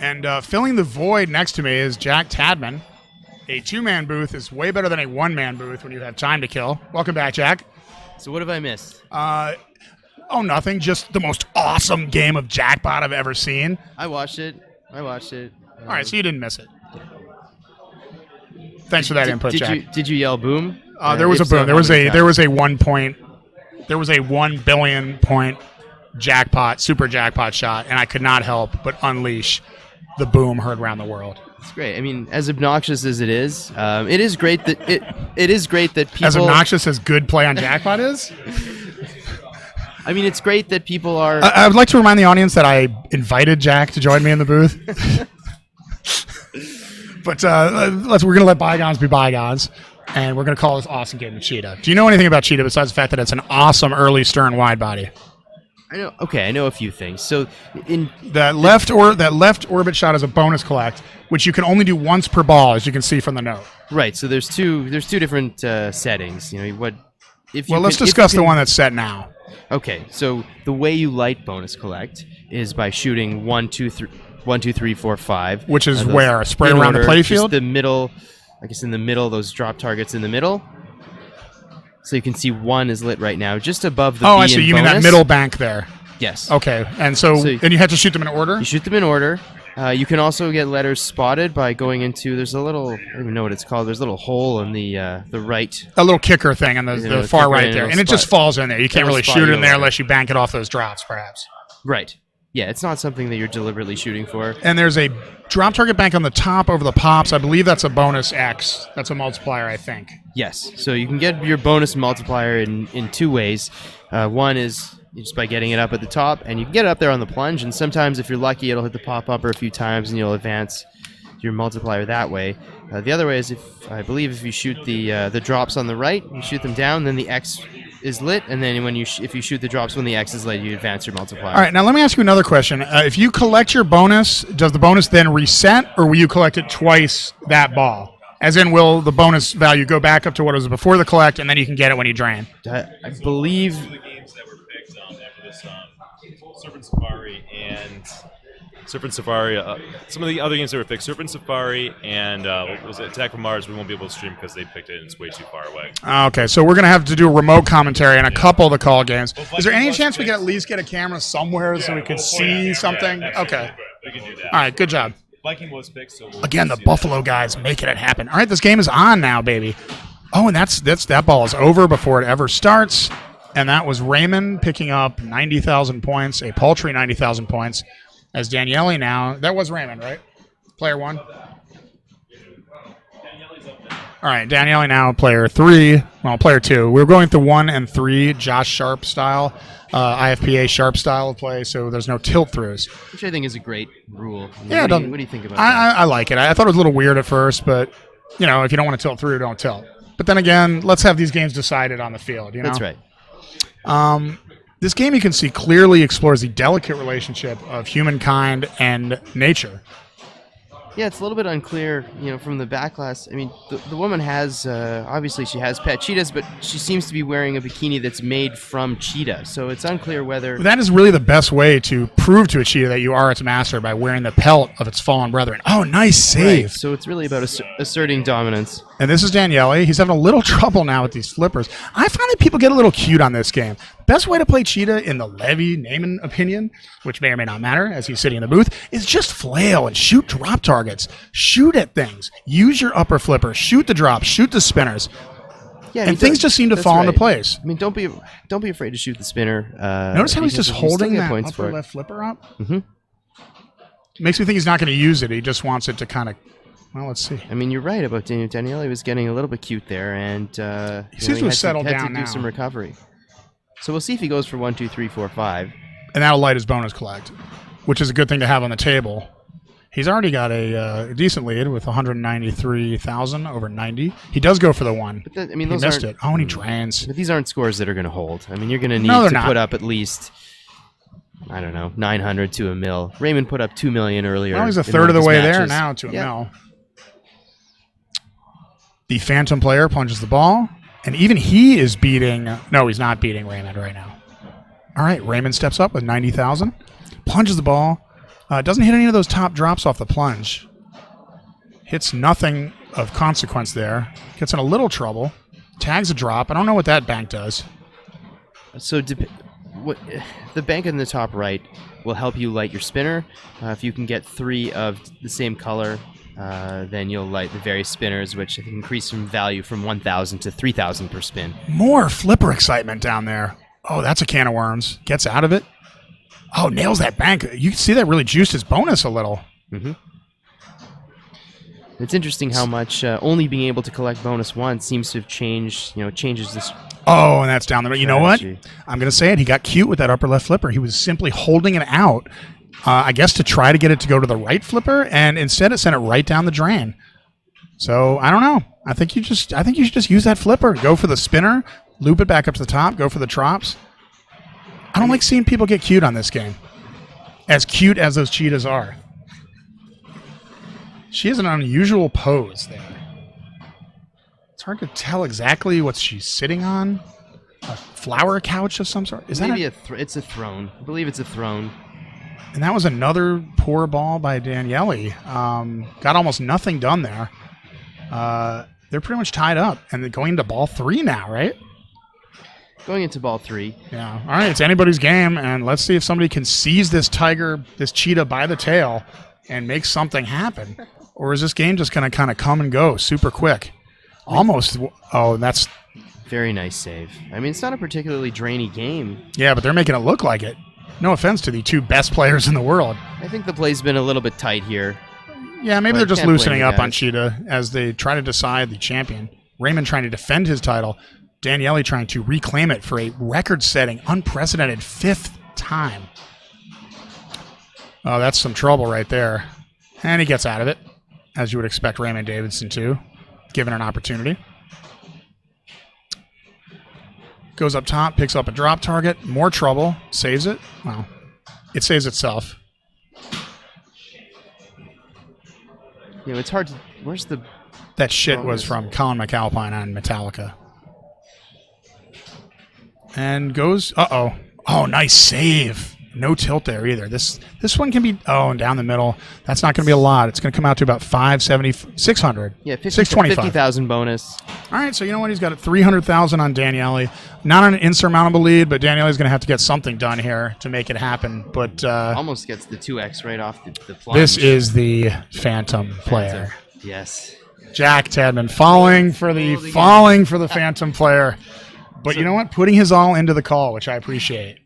And filling the void next to me is Jack Tadman. A two-man booth is way better than a one-man booth when you have time to kill. Welcome back, Jack. So what have I missed? Nothing. Just the most awesome game of Jackpot I've ever seen. I watched it. All right, so you didn't miss it. Thanks for that input, Jack. Did you yell boom? There was a boom. There was a 1 point. There was a 1 billion point jackpot, super jackpot shot, and I could not help but unleash the boom heard around the world. It's great. I mean, as obnoxious as it is great that it is great that people. As obnoxious as good play on jackpot is. I mean, it's great that people are. I would like to remind the audience that I invited Jack to join me in the booth. But we're going to let bygones be bygones, and we're going to call this awesome game of Cheetah. Do you know anything about Cheetah besides the fact that it's an awesome early stern wide body? I know a few things. So in that left orbit shot is a bonus collect, which you can only do once per ball, as you can see from the note. Right. So there's two different settings. You know let's discuss the one that's set now. Okay. So the way you light bonus collect is by shooting 1, 2, 3, 4, 5. Which is where? Spread around the playfield? The middle, I guess in the middle, those drop targets in the middle. So you can see 1 is lit right now, just above the B I see. You mean that middle bank there? Yes. Okay. And and you have to shoot them in order? You shoot them in order. You can also get letters spotted by going into, there's a little, I don't even know what it's called, there's a little hole in the right. A little kicker thing on the far right there. And it just falls in there. You can't really shoot it in there unless you bank it off those drops, perhaps. Right. Yeah, it's not something that you're deliberately shooting for. And there's a drop target bank on the top over the pops. I believe that's a bonus X. That's a multiplier, I think. Yes. So you can get your bonus multiplier in two ways. One is just by getting it up at the top, and you can get it up there on the plunge. And sometimes, if you're lucky, it'll hit the pop bumper a few times, and you'll advance your multiplier that way. The other way is if you shoot the drops on the right, you shoot them down, then the X is lit, and then if you shoot the drops when the X is lit, you advance your multiplier. All right, now let me ask you another question. If you collect your bonus, does the bonus then reset, or will you collect it twice that ball? As in, will the bonus value go back up to what it was before the collect, and then you can get it when you drain? I believe the games that were picked after this Surfin Safari and Surfin Safari. Some of the other games that were picked, Surfin Safari and what was it, Attack from Mars, we won't be able to stream because they picked it and it's way too far away. Okay, so we're going to have to do a remote commentary on a couple of the call games. Is there any chance we can at least get a camera somewhere so we can see something? Yeah, okay. We can do that. All right, good job. Viking was picked, so again, the Buffalo guys making it happen. All right, this game is on now, baby. Oh, and that ball is over before it ever starts. And that was Raymond picking up 90,000 points, a paltry 90,000 points. As Daniele now, that was Raymond, right? Player 1. All right, Daniele now player 3. Well, player 2. We're going to 1 and 3, Josh Sharp style, IFPA Sharp style of play. So there's no tilt throughs, which I think is a great rule. Yeah, what do you think about that? I like it. I thought it was a little weird at first, but if you don't want to tilt through, don't tilt. But then again, let's have these games decided on the field. That's right. This game, you can see, clearly explores the delicate relationship of humankind and nature. Yeah, it's a little bit unclear, from the backlash. I mean, the woman has, obviously she has pet cheetahs, but she seems to be wearing a bikini that's made from cheetah. So it's unclear whether... That is really the best way to prove to a cheetah that you are its master, by wearing the pelt of its fallen brethren. Oh, nice save. Right. So it's really about asserting dominance. And this is Daniele. He's having a little trouble now with these flippers. I find that people get a little cute on this game. Best way to play Cheetah, in the Levi Nayman opinion, which may or may not matter as he's sitting in the booth, is just flail and shoot drop targets. Shoot at things. Use your upper flipper. Shoot the drops. Shoot the spinners. Yeah, and things just seem to fall into place. I mean, don't be afraid to shoot the spinner. Notice how he's just holding that upper left flipper up? Mm-hmm. Makes me think he's not going to use it. He just wants it to kind of... Well, let's see. I mean, you're right about Daniele. He was getting a little bit cute there, and he seems to have settled down now. Had to do some recovery. So we'll see if he goes for 1, 2, 3, 4, 5. And that'll light his bonus collect, which is a good thing to have on the table. He's already got a decent lead with 193,000 over 90. He does go for the 1. But he missed it. Oh, and he drains. But these aren't scores that are going to hold. I mean, you're going to need to put up at least, I don't know, 900 to a mil. Raymond put up 2 million earlier. Well, he's a third of the way there now to a mil. The Phantom player punches the ball. And even he is beating... No, he's not beating Raymond right now. All right, Raymond steps up with 90,000. Punches the ball. Doesn't hit any of those top drops off the plunge. Hits nothing of consequence there. Gets in a little trouble. Tags a drop. I don't know what that bank does. So the bank in the top right will help you light your spinner. If you can get 3 of the same color, then you'll light the various spinners, which increase in value from 1,000 to 3,000 per spin. More flipper excitement down there. Oh, that's a can of worms. Gets out of it. Oh, nails that bank. You can see that really juiced his bonus a little. Mm-hmm. It's interesting how much only being able to collect bonus once seems to have changed, changes this. Oh, and that's down the. You know what? strategy. I'm going to say it. He got cute with that upper left flipper. He was simply holding it out, I guess, to try to get it to go to the right flipper, and instead it sent it right down the drain. So I don't know. I think you should just use that flipper. Go for the spinner, loop it back up to the top, go for the drops. I don't like seeing people get cute on this game. As cute as those cheetahs are. She has an unusual pose there. It's hard to tell exactly what she's sitting on. A flower couch of some sort. Is Maybe that it's a throne. I believe it's a throne. And that was another poor ball by Daniele. Got almost nothing done there. They're pretty much tied up. And they're going into ball 3 now, right? Going into ball 3. Yeah. All right, it's anybody's game, and let's see if somebody can seize this cheetah by the tail and make something happen. Or is this game just going to kind of come and go super quick? Almost. Oh, that's... Very nice save. I mean, it's not a particularly drainy game. Yeah, but they're making it look like it. No offense to the 2 best players in the world. I think the play's been a little bit tight here. Yeah, maybe But they're just can't blame loosening the up on guys. Cheetah as they try to decide the champion. Raymond trying to defend his title. Daniele trying to reclaim it for a record-setting, unprecedented 5th time. Oh, that's some trouble right there. And he gets out of it, as you would expect Raymond Davidson to, given an opportunity. Goes up top, picks up a drop target. More trouble. Saves it. Well, it saves itself. It's hard to... Where's the... That shit was from Colin McAlpine on Metallica. And goes... Uh-oh. Oh, nice save. No tilt there either. This one can be... Oh, and down the middle. That's not going to be a lot. It's going to come out to about 600. Yeah, 625. 50,000 bonus. All right, so you know what? He's got 300,000 on Daniele. Not an insurmountable lead, but Daniele's going to have to get something done here to make it happen. But Almost gets the 2x right off the plunge. this is the Phantom player. Yes. Jack Tadman falling for the Phantom player. But you know what? Putting his all into the call, which I appreciate.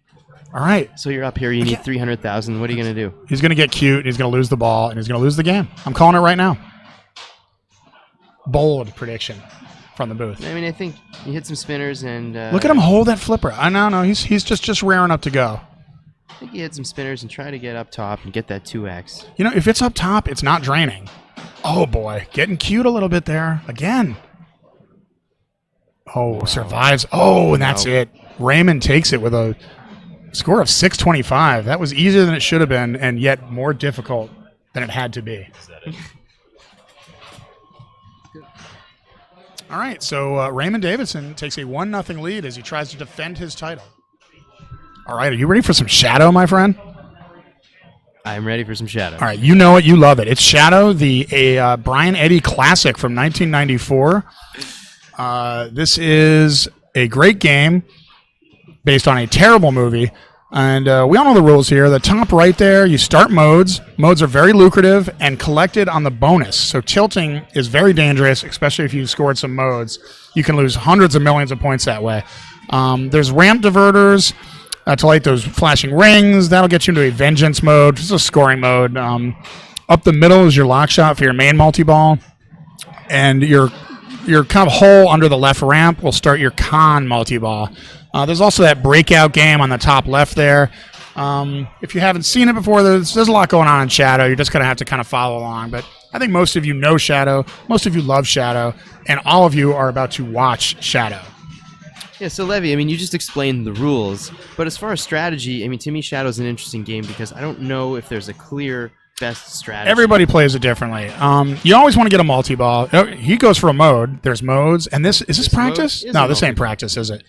All right. So you're up here. You need 300,000. What are you going to do? He's going to get cute. He's going to lose the ball, and he's going to lose the game. I'm calling it right now. Bold prediction from the booth. I mean, I think you hit some spinners and... Look at him hold that flipper. No, he's just raring up to go. I think you hit some spinners and try to get up top and get that 2x. You know, if it's up top, it's not draining. Oh, boy. Getting cute a little bit there. Again. Oh, survives. Oh, and that's it. Raymond takes it with a score of 625. That was easier than it should have been, and yet more difficult than it had to be. Is that it? All right, so Raymond Davidson takes a 1-0 lead as he tries to defend his title. All right, are you ready for some Shadow, my friend? I'm ready for some Shadow. All right, you know it, you love it. It's Shadow, a Brian Eddy classic from 1994. This is a great game based on a terrible movie. And we all know the rules here. The top right there, you start modes. Modes are very lucrative and collected on the bonus. So tilting is very dangerous, especially if you scored some modes. You can lose hundreds of millions of points that way. There's ramp diverters to light those flashing rings. That'll get you into a vengeance mode. This is a scoring mode. Up the middle is your lock shot for your main multi-ball. And your kind of hole under the left ramp will start your con multi-ball. There's also that breakout game on the top left there. If you haven't seen it before, there's a lot going on in Shadow. You're just going to have to kind of follow along. But I think most of you know Shadow. Most of you love Shadow. And all of you are about to watch Shadow. Yeah, so Levi, I mean, you just explained the rules. But as far as strategy, I mean, to me, Shadow's an interesting game because I don't know if there's a clear best strategy. Everybody plays it differently. You always want to get a multi-ball. Oh, he goes for a mode. There's modes. And is this practice? No, this ain't practice, is it?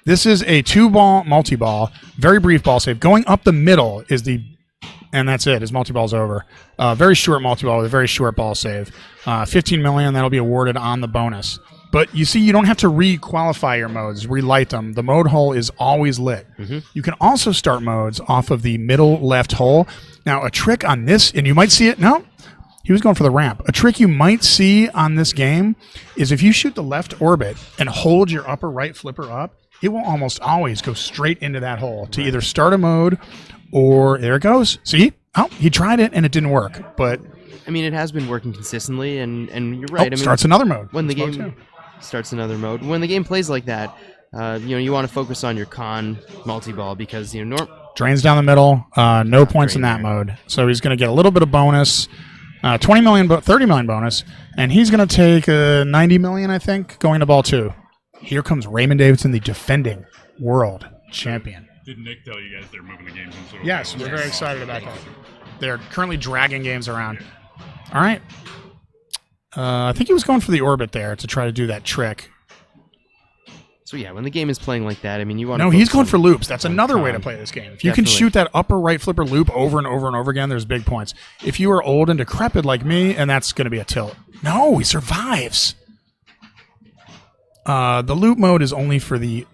This is a 2-ball multi-ball, very brief ball save. Going up the middle is the and that's it. His multi-ball's over. Very short multi-ball with a very short ball save. 15 million, that'll be awarded on the bonus. But you see, you don't have to re-qualify your modes, relight them. The mode hole is always lit. You can also start modes off of the middle left hole. Now, a trick on this, and you might see it. No, he was going for the ramp. A trick you might see on this game is if you shoot the left orbit and hold your upper right flipper up, it will almost always go straight into that hole to either start a mode or there it goes. See? Oh, he tried it and it didn't work. But I mean, it has been working consistently, and you're right. I mean, starts another mode. When the game starts another mode, when the game plays like that, you want to focus on your con multi-ball because drains down the middle. No points in that mode, so he's going to get a little bit of bonus. 20 million, 30 million bonus, and he's going to take 90 million, I think, going to ball 2. Here comes Raymond Davidson, the defending world champion. Did Nick tell you guys they're moving the games? Yes, we're very excited about that. They're currently dragging games around. All right. I think he was going for the orbit there to try to do that trick. So yeah, when the game is playing like that, I mean, you want to... No, he's going for loops. That's another way to play this game. If you can shoot that upper right flipper loop over and over and over again, there's big points. If you are old and decrepit like me, and that's going to be a tilt. No, he survives. The loop mode is only for the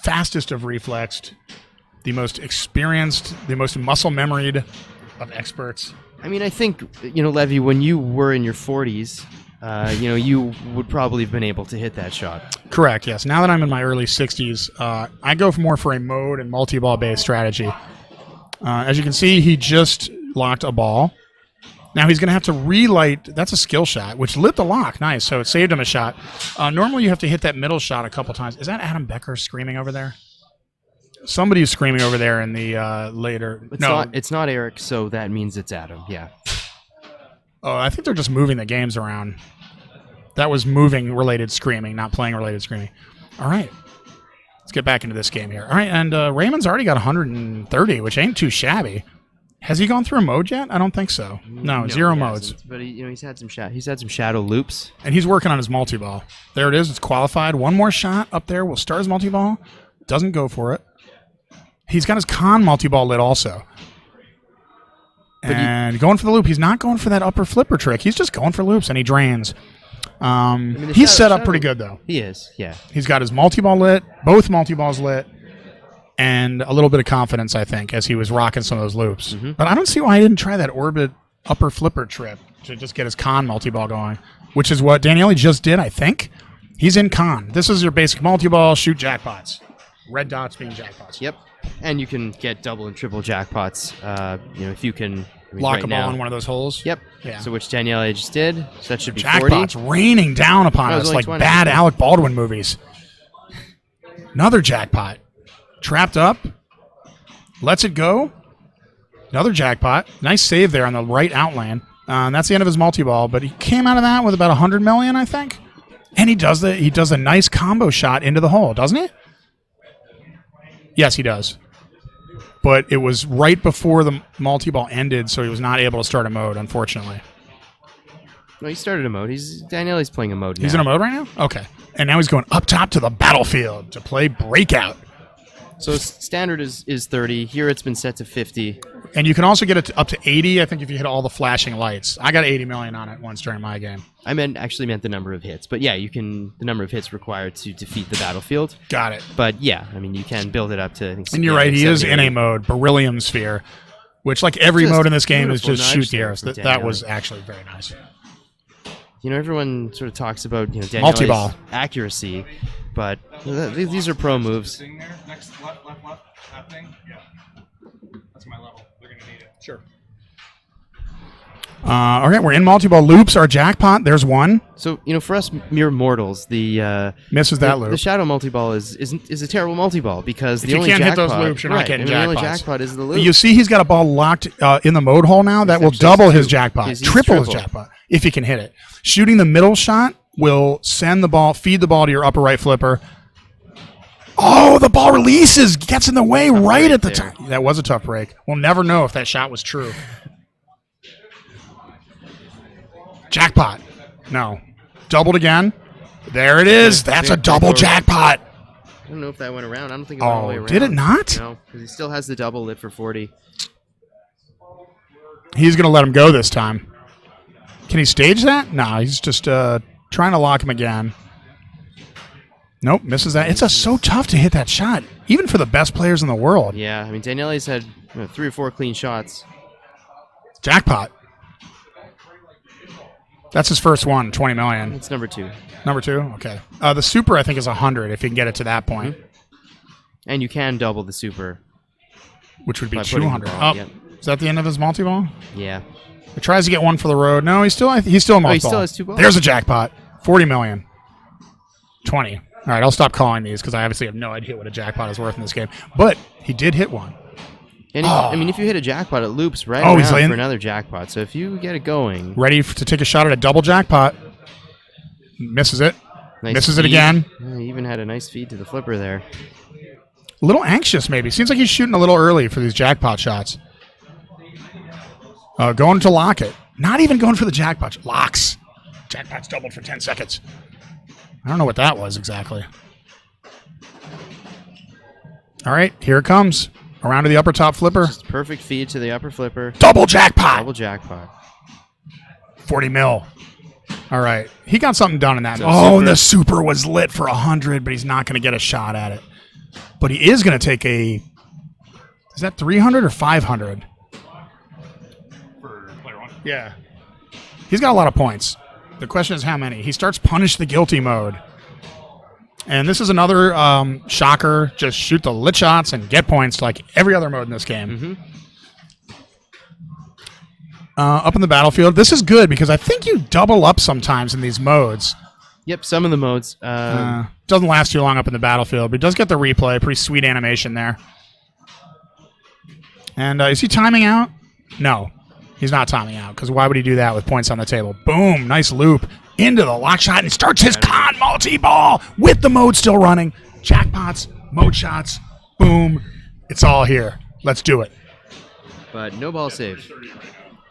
fastest of reflexed, the most experienced, the most muscle memoried of experts. I mean, I think, Levi, when you were in your 40s, you would probably have been able to hit that shot. Correct, yes. Now that I'm in my early 60s, I go more for a mode and multi-ball based strategy. As you can see, he just locked a ball. Now he's going to have to relight. That's a skill shot, which lit the lock. Nice. So it saved him a shot. Normally you have to hit that middle shot a couple times. Is that Adam Becker screaming over there? Somebody is screaming over there in the later. It's not Eric, so that means it's Adam. Yeah. Oh, I think they're just moving the games around. That was moving related screaming, not playing related screaming. All right. Let's get back into this game here. All right, and Raymond's already got 130, which ain't too shabby. Has he gone through a mode yet? I don't think so. No, 0 modes. But he's had some shadow loops, and he's working on his multi-ball. There it is. It's qualified. One more shot up there. Will start his multi-ball. Doesn't go for it. He's got his con multi-ball lit also. And going for the loop. He's not going for that upper flipper trick. He's just going for loops, and he drains. He's set up pretty good, though. He is, yeah. He's got his multi-ball lit, both multi-balls lit, and a little bit of confidence, I think, as he was rocking some of those loops. But I don't see why he didn't try that orbit upper flipper trip to just get his con multi-ball going, which is what Daniele just did, I think. He's in con. This is your basic multi-ball, shoot jackpots. Red dots being jackpots. Yep. And you can get double and triple jackpots, if you can... Lock a ball in one of those holes? Yep. Yeah. So which Daniele just did. So that should be jackpots 40. Raining down upon us like 20. bad Alec Baldwin movies. Another jackpot. Trapped up. Lets it go. Another jackpot. Nice save there on the right outland. And that's the end of his multi-ball. But he came out of that with about 100 million, I think. And he does a nice combo shot into the hole, doesn't he? Yes, he does. But it was right before the multi-ball ended, so he was not able to start a mode, unfortunately. No, he started a mode. Daniele's playing a mode now. He's in a mode right now? Okay. And now he's going up top to the battlefield to play Breakout. So standard is 30. Here it's been set to 50. And you can also get it up to 80, I think, if you hit all the flashing lights. I got 80 million on it once during my game. I actually meant the number of hits. But yeah, the number of hits required to defeat the battlefield. Got it. But yeah, I mean, you can build it up to, I think. And you're right, he is in a mode, Beryllium Sphere, which like every mode in this game is just shoot the arrows. That was actually very nice. Everyone sort of talks about, Daniele's multi-ball accuracy, but these are pro moves. Next, left thing. Yeah. That's my level. They're going to need it. Sure. Okay, we're in multi-ball loops. Our jackpot, there's one. So, for us mere mortals, the misses that loop. The shadow multi-ball is a terrible multi-ball because if you can't hit those loops, you're not getting jackpots. The only jackpot is the loop. You see he's got a ball locked in the mode hole now. That will double his jackpot. Triple his jackpot if he can hit it. Shooting the middle shot will feed the ball to your upper right flipper. Oh, the ball releases, gets in the way right at the time. That was a tough break. We'll never know if that shot was true. Jackpot. No. Doubled again. There it is. That's a double jackpot. I don't know if that went around. I don't think it went all the way around. Did it not? No, because he still has the double lit for 40. He's going to let him go this time. Can he stage that? No, he's just trying to lock him again. Nope, misses that. It's so tough to hit that shot, even for the best players in the world. Yeah, I mean, Daniele's had 3 or 4 clean shots. Jackpot. That's his first one, 20 million. It's number 2. Number 2? Okay. The super, I think, is 100 if you can get it to that point. Mm-hmm. And you can double the super. Which would be by putting the 200. ball, Oh, yep. is that the end of his multi-ball? Yeah. He tries to get one for the road. No, he's still a multi-ball. He still has 2 balls. There's a jackpot. 40 million. 20. All right, I'll stop calling these because I obviously have no idea what a jackpot is worth in this game. But he did hit one. And I mean, if you hit a jackpot, it loops right he's around in. for another jackpot. So if you get it going... Ready to take a shot at a double jackpot. Misses it. Nice Misses it feed. again. Yeah, he even had a nice feed to the flipper there. A little anxious, maybe. Seems like he's shooting a little early for these jackpot shots. Going to lock it. Not even going for the jackpot. Locks. Jackpot's doubled for 10 seconds. I don't know what that was exactly. All right, here it comes. Around to the upper top flipper. Just perfect feed to the upper flipper. Double jackpot. Double jackpot. 40 mil. All right. He got something done in that. So And the super was lit for 100, but he's not going to get a shot at it. But he is going to take a... Is that 300 or 500? For player 1. Yeah. He's got a lot of points. The question is how many. He starts punish the guilty mode. And this is another shocker. Just shoot the lit shots and get points like every other mode in this game. Mm-hmm. Up in the battlefield. This is good because I think you double up sometimes in these modes. Yep, some of the modes. Doesn't last too long up in the battlefield, but he does get the replay. Pretty sweet animation there. And is he timing out? No, he's not timing out because why would he do that with points on the table? Boom, nice loop into the lock shot and starts his con multi-ball with the mode still running. Jackpots, mode shots, boom. It's all here. Let's do it. But no ball save.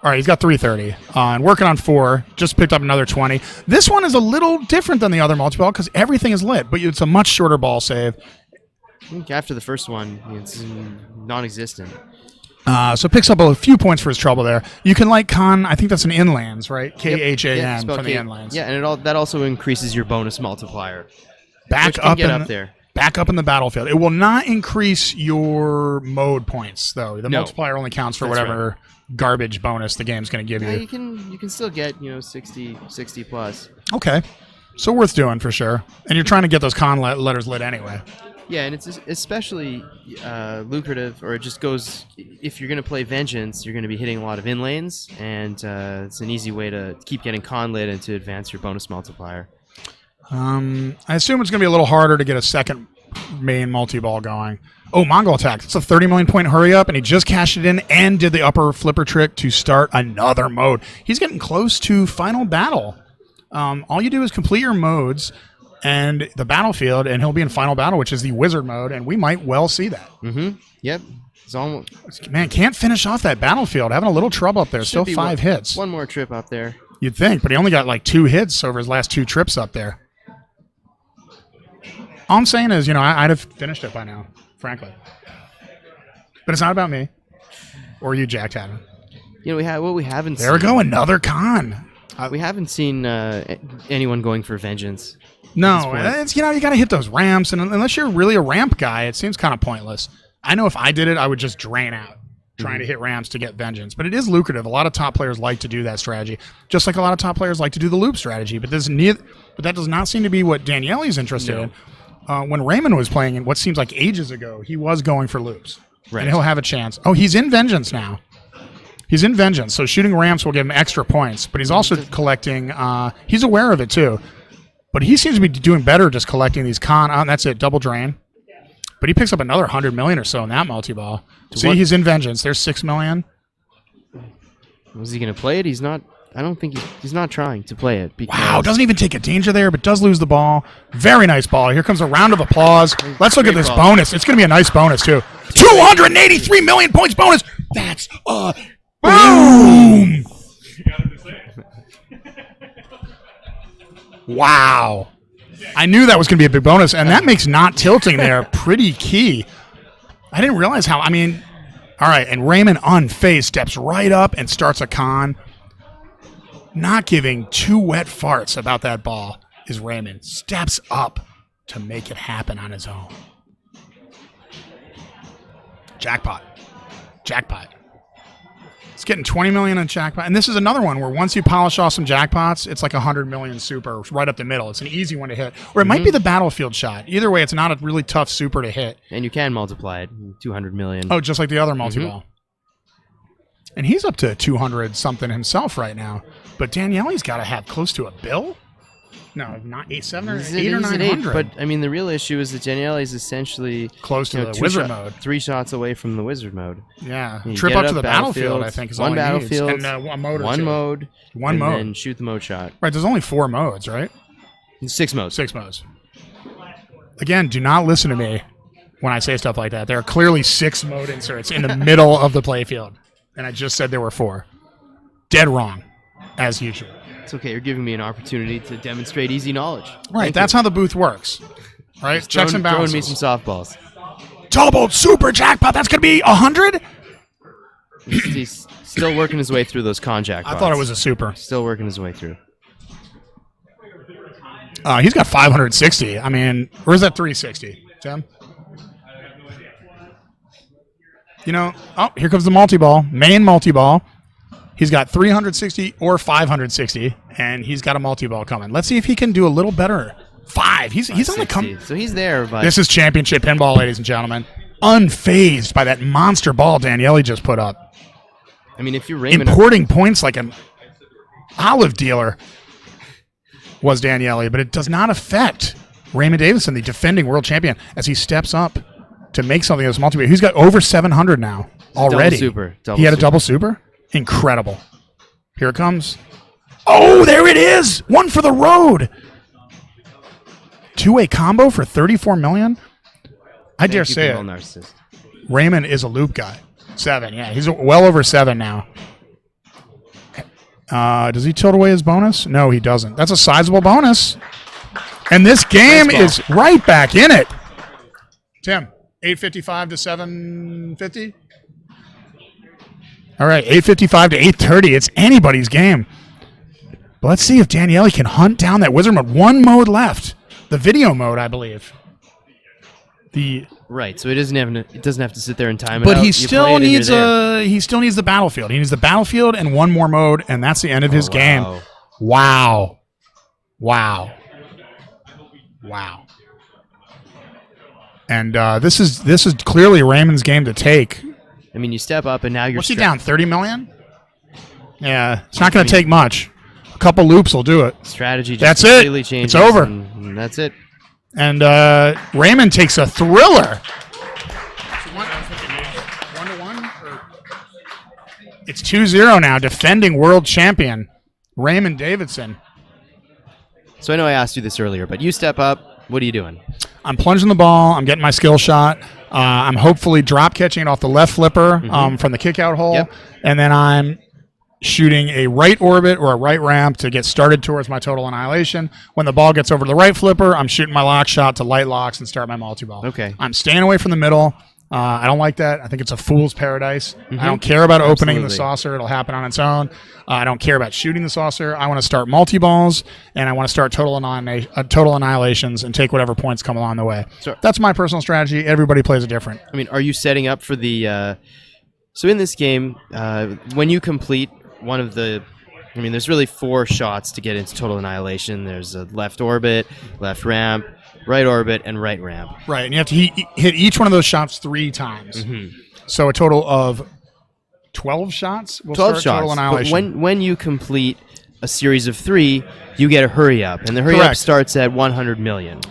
All right, he's got 330 and working on 4. Just picked up another 20. This one is a little different than the other multi-ball because everything is lit, but it's a much shorter ball save. I think after the first one, it's non-existent. So picks up a few points for his trouble there. You can like con, I think that's an inlands, right? K-H-A-N Yeah, from the inlands. Yeah, and that also increases your bonus multiplier. Back Which can up get in up there. Back up in the battlefield. It will not increase your mode points, though. The No. multiplier only counts for That's whatever garbage bonus the game's going to give Yeah, you. you can still get 60 plus. Okay. So worth doing for sure. And you're trying to get those con letters lit anyway. Yeah, and it's especially lucrative, or it just goes, if you're going to play Vengeance, you're going to be hitting a lot of in lanes, and it's an easy way to keep getting con lit and to advance your bonus multiplier. I assume it's going to be a little harder to get a second main multi-ball going. Oh, Mongol attack. It's a 30 million point hurry up, and he just cashed it in and did the upper flipper trick to start another mode. He's getting close to final battle. All you do is complete your modes and the battlefield, and he'll be in final battle, which is the wizard mode, and we might well see that. Mm-hmm. Yep. It's almost, Man, can't finish off that battlefield. Having a little trouble up there. Still 5 hits. One more trip up there. You'd think, but he only got like 2 hits over his last 2 trips up there. All I'm saying is, I'd have finished it by now, frankly. But it's not about me. Or you, Jack Tadman. We haven't There we go, another con. We haven't seen anyone going for Vengeance. No, it's you got to hit those ramps, and unless you're really a ramp guy, it seems kind of pointless. I know if I did it, I would just drain out trying to hit ramps to get Vengeance. But it is lucrative. A lot of top players like to do that strategy, just like a lot of top players like to do the loop strategy. But that does not seem to be what Daniele's interested in. When Raymond was playing in what seems like ages ago, he was going for loops. Right. And he'll have a chance. Oh, he's in Vengeance now. He's in Vengeance, so shooting ramps will give him extra points. But he's also collecting... he's aware of it, too. But he seems to be doing better just collecting these con... and that's it, double drain. But he picks up another 100 million or so in that multi-ball. See, he's in Vengeance. There's 6 million. Was he going to play it? He's not... I don't think he's not trying to play it. Because Wow, doesn't even take a danger there, but does lose the ball. Very nice ball. Here comes a round of applause. Let's look at this bonus. It's going to be a nice bonus, too. 283 million points bonus. That's a boom. Wow. I knew that was going to be a big bonus, and that makes not tilting there pretty key. I didn't realize how, All right, and Raymond unfazed steps right up and starts a con. Not giving two wet farts about that ball is Raymond. Steps up to make it happen on his own. Jackpot. It's getting 20 million on jackpot. And this is another one where once you polish off some jackpots, it's like 100 million super right up the middle. It's an easy one to hit. Or it might be the battlefield shot. Either way, it's not a really tough super to hit. And you can multiply it, 200 million. Oh, just like the other multi-ball. And he's up to 200 something himself right now. But Daniele's got to have close to a bill? No, not 8, 7, or 8 or 900. But I mean, the real issue is that Daniele is essentially close to the wizard mode. 3 shots away from the wizard mode. Yeah, trip up to the battlefield. I think is all one he battlefield, needs. And one mode, and then shoot the mode shot. Right, there's only 4 modes, right? 6 modes. 6 modes. Again, do not listen to me when I say stuff like that. There are clearly 6 mode inserts in the middle of the playfield, and I just said there were 4. Dead wrong, as usual. It's okay. You're giving me an opportunity to demonstrate easy knowledge. Right. That's how the booth works. Right. Checks and balances. Throwing me some softballs. Doubled super jackpot. That's going to be 100? He's still working his way through those con jackpots. I thought it was a super. Still working his way through. He's got 560. I mean, where's that 360? Tim? You know, oh, here comes the multi-ball. Main multi-ball. He's got 360 or 560, and he's got a multi-ball coming. Let's see if he can do a little better. 5. He's on the come. So he's there, but this is championship pinball, ladies and gentlemen. Unfazed by that monster ball Daniele just put up. I mean, if you're Raymond, importing points like an olive dealer was Daniele, but it does not affect Raymond Davidson, the defending world champion, as he steps up to make something of this multi-ball. He's got over 700 now already. Double he had a double super? Incredible. Here it comes. Oh, there it is. One for the road. 2-way combo for 34 million. I dare say it. Narcissist. Raymond is a loop guy. 7. Yeah, he's well over 7 now. Does he tilt away his bonus? No, he doesn't. That's a sizable bonus. And this game is right back in it. Tim, 855 to 750. All right, 855 to 830. It's anybody's game. But let's see if Daniele can hunt down that wizard mode. 1 mode left. The video mode, I believe. Right, so it doesn't have to sit there and time it but out. he still needs the battlefield. He needs the battlefield and 1 more mode, and that's the end of his game. Wow. And this is clearly Raymond's game to take. I mean, you step up, and now you're... What's he down, 30 million? Yeah, it's not going to take much. A couple loops will do it. Strategy just that's completely it. changes. It's over. And that's it. And Raymond takes a thriller. It's 2-0 now, defending world champion, Raymond Davidson. So I know I asked you this earlier, but you step up. What are you doing? I'm plunging the ball. I'm getting my skill shot. I'm hopefully drop catching it off the left flipper from the kick out hole. Yep. And then I'm shooting a right orbit or a right ramp to get started towards my total annihilation. When the ball gets over to the right flipper, I'm shooting my lock shot to light locks and start my multi-ball. Okay. I'm staying away from the middle. I don't like that. I think it's a fool's paradise. I don't care about opening the saucer. It'll happen on its own. I don't care about shooting the saucer. I want to start multi-balls, and I want to start total annihilations and take whatever points come along the way. So, that's my personal strategy. Everybody plays it different. I mean, are you setting up for the... so in this game, when you complete one of the... I mean, there's really 4 shots to get into total annihilation. There's a left orbit, left ramp, right orbit, and right ramp. Right, and you have to hit each one of those shots 3 times. So a total of 12 shots will 12 start shots. total annihilation. But when you complete a series of 3, you get a hurry up, and the hurry up starts at 100 million.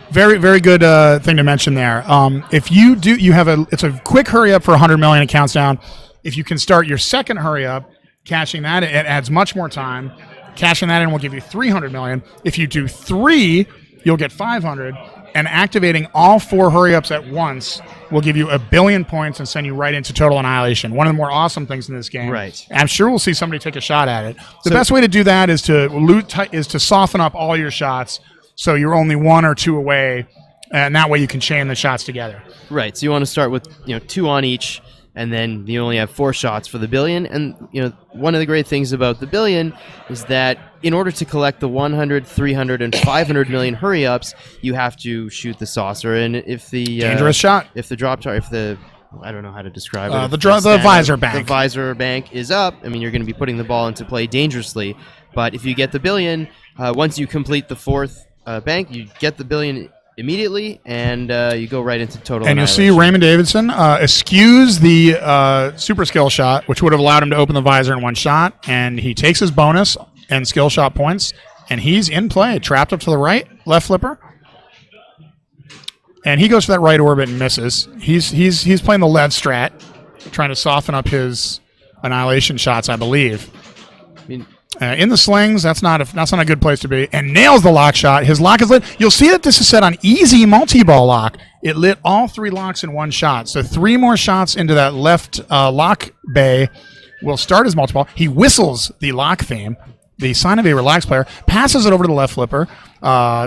Very, very good thing to mention there. If you do, it's a quick hurry up for 100 million. It counts down. If you can start your second hurry up, cashing that, it adds much more time. Cashing that in will give you 300 million. If you do 3, you'll get 500. And activating all 4 hurry-ups at once will give you 1 billion points and send you right into total annihilation. One of the more awesome things in this game. Right. And I'm sure we'll see somebody take a shot at it. The best way to do that is to soften up all your shots so you're only 1 or 2 away, and that way you can chain the shots together. Right. So you want to start with 2 on each, and then you only have 4 shots for the billion. And one of the great things about the billion is that in order to collect the 100, 300, and 500 million hurry-ups, you have to shoot the saucer. And if the Dangerous shot. if the drop tar, if the I don't know how to describe it. The visor bank. The visor bank is up. I mean, you're going to be putting the ball into play dangerously. But if you get the billion, once you complete the 4th bank, you get the billion immediately, and you go right into total And you'll see annihilation. Raymond Davidson eschews the super skill shot, which would have allowed him to open the visor in one shot, and he takes his bonus and skill shot points, and he's in play, trapped up to the right, left flipper. And he goes for that right orbit and misses. He's playing the Lev strat, trying to soften up his annihilation shots, I believe. I mean, In the slings, that's not a good place to be. And nails the lock shot. His lock is lit. You'll see that this is set on easy multi-ball lock. It lit all 3 locks in one shot. So 3 more shots into that left lock bay will start his multi-ball. He whistles the lock theme, the sign of a relaxed player, passes it over to the left flipper,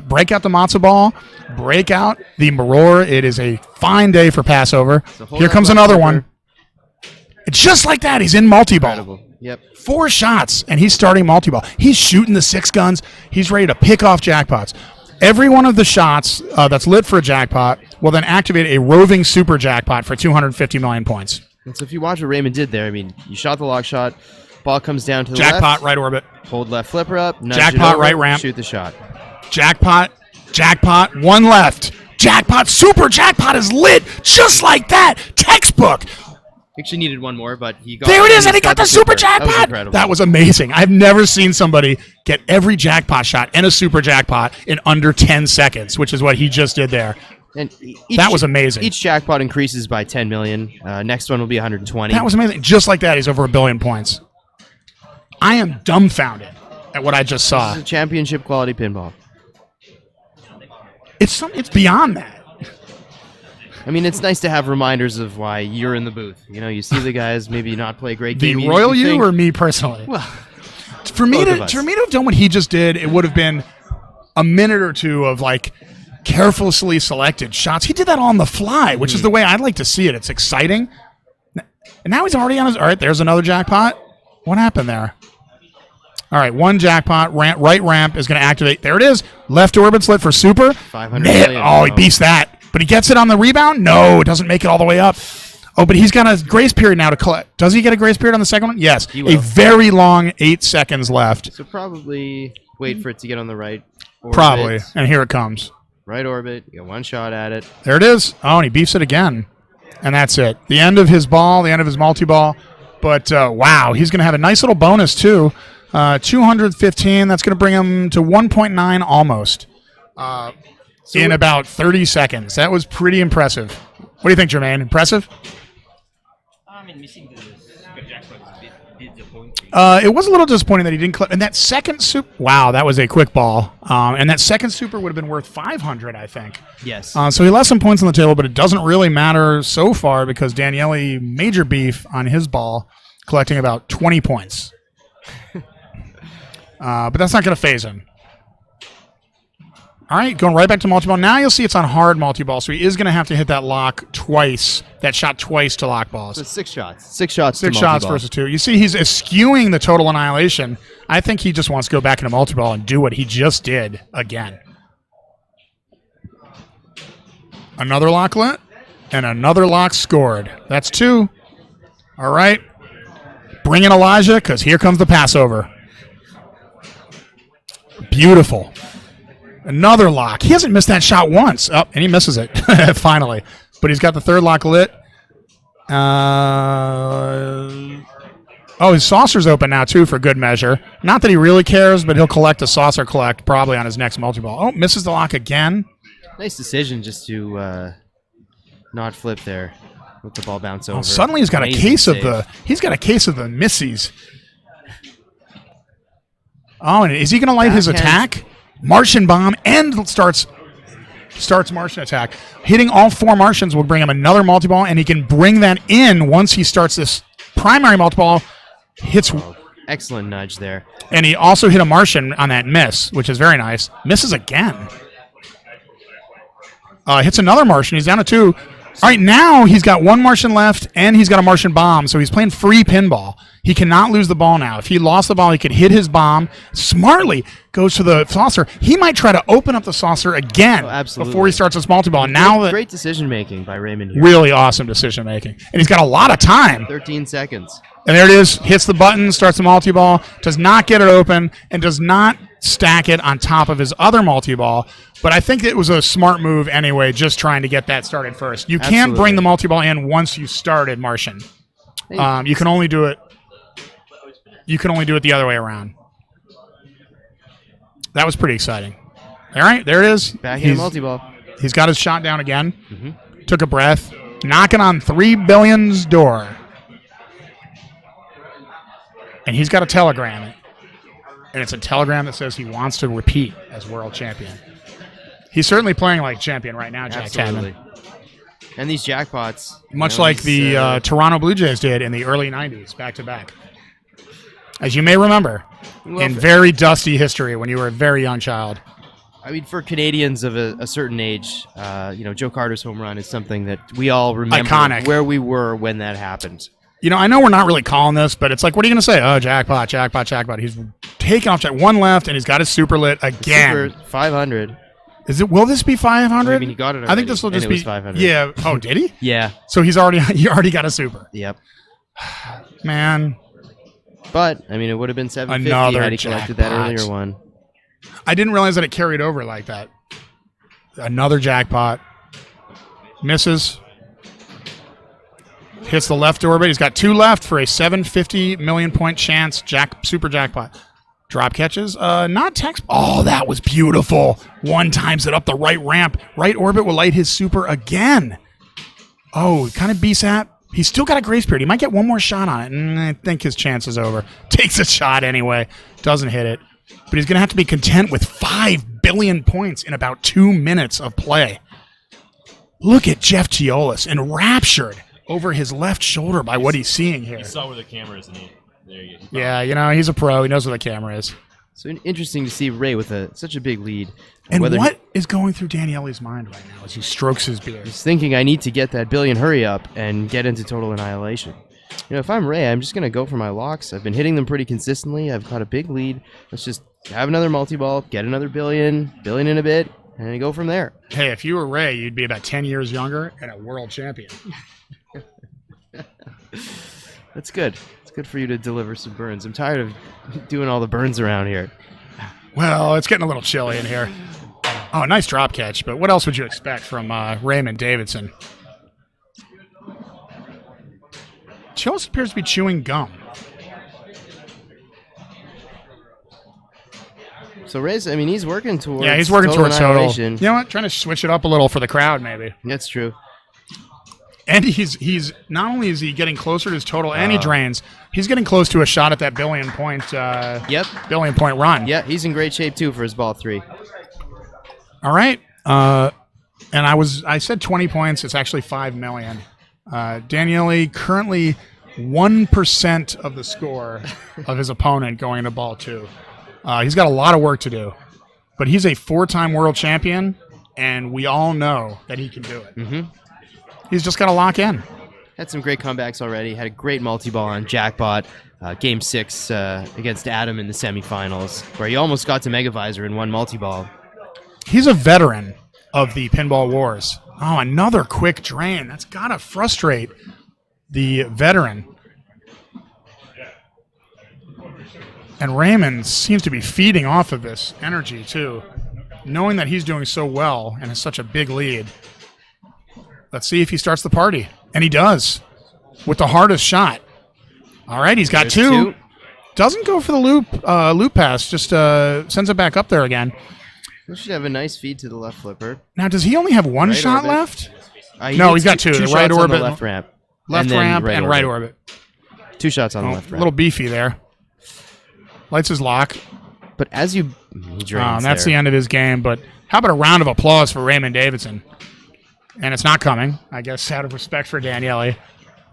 break out the matzo ball, break out the maror. It is a fine day for Passover. Here comes another one. Just like that, he's in multi-ball. incredible. Yep. 4 shots, and he's starting multi-ball. He's shooting the 6 guns. He's ready to pick off jackpots. Every one of the shots that's lit for a jackpot will then activate a roving super jackpot for 250 million points. And so if you watch what Raymond did there, I mean, you shot the lock shot, ball comes down to the Jackpot, left, right orbit. hold left flipper up, nudge Jackpot, it over, right ramp. shoot the shot. Jackpot, 1 left. Jackpot, super jackpot is lit just like that. Textbook. Actually needed one more, but he got There it is, and he he's got the super That was jackpot. incredible. That was amazing. I've never seen somebody get every jackpot shot and a super jackpot in under 10 seconds, which is what he just did there. And That was amazing. Each jackpot increases by 10 million. Next one will be 120. That was amazing. Just like that, he's over 1 billion points. I am dumbfounded at what I just saw. This is a championship quality pinball. It's beyond that. I mean, it's nice to have reminders of why you're in the booth. You see the guys maybe not play a great game. The royal you think, or me personally? Well, For me both of us. to have done what he just did, it would have been a minute or two of like carefully selected shots. He did that on the fly, which is the way I'd like to see it. It's exciting. And now he's already on his. All right, there's another jackpot. What happened there? All right, 1 jackpot. Right ramp is going to activate. There it is. Left orbit's lit for super. 500 million. Oh, he beats that. But he gets it on the rebound? No, it doesn't make it all the way up. Oh, but he's got a grace period now to collect. Does he get a grace period on the second one? Yes. He will. A very long 8 seconds left. So probably wait for it to get on the right orbit. Probably. And here it comes. Right orbit. You got 1 shot at it. There it is. Oh, and he beefs it again. And that's it. The end of his ball, the end of his multi-ball. But, wow, he's going to have a nice little bonus, too. 215. That's going to bring him to 1.9 almost in about 30 seconds. That was pretty impressive. What do you think, Jermaine? Impressive? I mean, missing the super jackpot is a bit disappointing. It was a little disappointing that he didn't collect. And that second super, wow, that was a quick ball. And that second super would have been worth 500, I think. Yes. So he left some points on the table, but it doesn't really matter so far because Daniele major beef on his ball, collecting about 20 points. But that's not going to phase him. All right, going right back to multi-ball. Now you'll see it's on hard multi-ball, so he is going to have to hit that lock twice, that shot twice to lock balls. So 6 shots. 6 shots. 6 to shots multi-ball. versus 2. You see he's eschewing the total annihilation. I think he just wants to go back into multi-ball and do what he just did again. Another lock lit, and another lock scored. That's 2. All right. Bring in Elijah, because here comes the Passover. Beautiful. Another lock. He hasn't missed that shot once. Oh, and he misses it, finally. But he's got the 3rd lock lit. His saucer's open now, too, for good measure. Not that he really cares, but he'll collect a saucer collect probably on his next multi-ball. Oh, misses the lock again. Nice decision just to not flip there. Let the ball bounce over. Oh, suddenly he's got Amazing a case save. of the missies. Oh, and is he going to light his Backhand. attack? Martian bomb and starts Martian attack. Hitting all 4 Martians will bring him another multi-ball, and he can bring that in once he starts this primary multi-ball. Hits, Excellent nudge there. and he also hit a Martian on that miss, which is very nice. Misses again. Hits another Martian. He's down to 2. All right, now he's got one Martian left, and he's got a Martian bomb, so he's playing free pinball. He cannot lose the ball now. If he lost the ball, he could hit his bomb. Smartly goes to the saucer. He might try to open up the saucer again before he starts his multi-ball. Now Great decision-making by Raymond here. Really awesome decision-making. And he's got a lot of time. 13 seconds. And there it is. Hits the button, starts the multi-ball, does not get it open, and does not stack it on top of his other multi-ball. But I think it was a smart move anyway, just trying to get that started first. You can't bring the multi-ball in once you started Martian. You can only do it. You can only do it the other way around. That was pretty exciting. All right, there it is. Back in multi-ball. He's got his shot down again. Took a breath. Knocking on 3 billion's door. And he's got a telegram. And it's a telegram that says he wants to repeat as world champion. He's certainly playing like champion right now, Jack Tadman. And these jackpots. Much like the Toronto Blue Jays did in the early 90s, back-to-back. As you may remember, in very dusty history when you were a very young child. I mean, for Canadians of a certain age, Joe Carter's home run is something that we all remember. Iconic. Where we were when that happened. I know we're not really calling this, but it's like, what are you going to say? Oh, jackpot, jackpot, jackpot. He's taking off one left, and he's got his super lit again. Super 500. Will this be 500? I mean, he got it already. I think this will just be 500. Yeah. Oh, did he? Yeah. So he already got a super. Yep. Man. But I mean, it would have been 750 Another had he collected that earlier one. I didn't realize that it carried over like that. Another jackpot. Misses. Hits the left orbit. He's got 2 left for a 750 million point chance. Super jackpot. Drop catches. Not text. Oh, that was beautiful. One times it up the right ramp. Right orbit will light his super again. Oh, kind of BSAT. He's still got a grace period. He might get one more shot on it, and I think his chance is over. Takes a shot anyway. Doesn't hit it. But he's going to have to be content with 5 billion points in about 2 minutes of play. Look at Jeff Teolis, enraptured over his left shoulder by what he's seeing here. He saw where the camera is, and there you go. Yeah, he's a pro. He knows where the camera is. So interesting to see Ray with such a big lead. And what is going through Daniele's mind right now as he strokes his beard? He's thinking, I need to get that billion hurry up and get into total annihilation. If I'm Ray, I'm just going to go for my locks. I've been hitting them pretty consistently. I've got a big lead. Let's just have another multi-ball, get another billion in a bit, and go from there. Hey, if you were Ray, you'd be about 10 years younger and a world champion. That's good. It's good for you to deliver some burns. I'm tired of doing all the burns around here. Well, it's getting a little chilly in here. Oh, nice drop catch, but what else would you expect from Raymond Davidson? Teolis appears to be chewing gum. So Ray's, he's working towards he's working towards total. You know what? Trying to switch it up a little for the crowd, maybe. That's true. And he's not only is he getting closer to his total, and he drains. He's getting close to a shot at that billion point run. Yeah, he's in great shape too for his ball 3. All right. And I said 20 points. It's actually 5 million. Daniele currently 1% of the score of his opponent going into ball 2. He's got a lot of work to do, but he's a 4-time world champion, and we all know that he can do it. Mm-hmm. He's just got to lock in. Had some great comebacks already. Had a great multi-ball on Jackpot. Game 6 against Adam in the semifinals, where he almost got to Mega Visor in one multi-ball. He's a veteran of the pinball wars. Oh, another quick drain. That's got to frustrate the veteran. And Raymond seems to be feeding off of this energy, too, knowing that he's doing so well and has such a big lead. Let's see if he starts the party. And he does, with the hardest shot. All right, he's got 2. Doesn't go for the loop pass, just sends it back up there again. He should have a nice feed to the left flipper. Now, does he only have one right shot orbit. left? No, he's got 2. The right orbit, the left ramp. Left ramp and right orbit. 2 shots on the left ramp. A little beefy there. Lights his lock. But as he drains that's the end of his game. But how about a round of applause for Raymond Davidson? And it's not coming, I guess, out of respect for Daniele.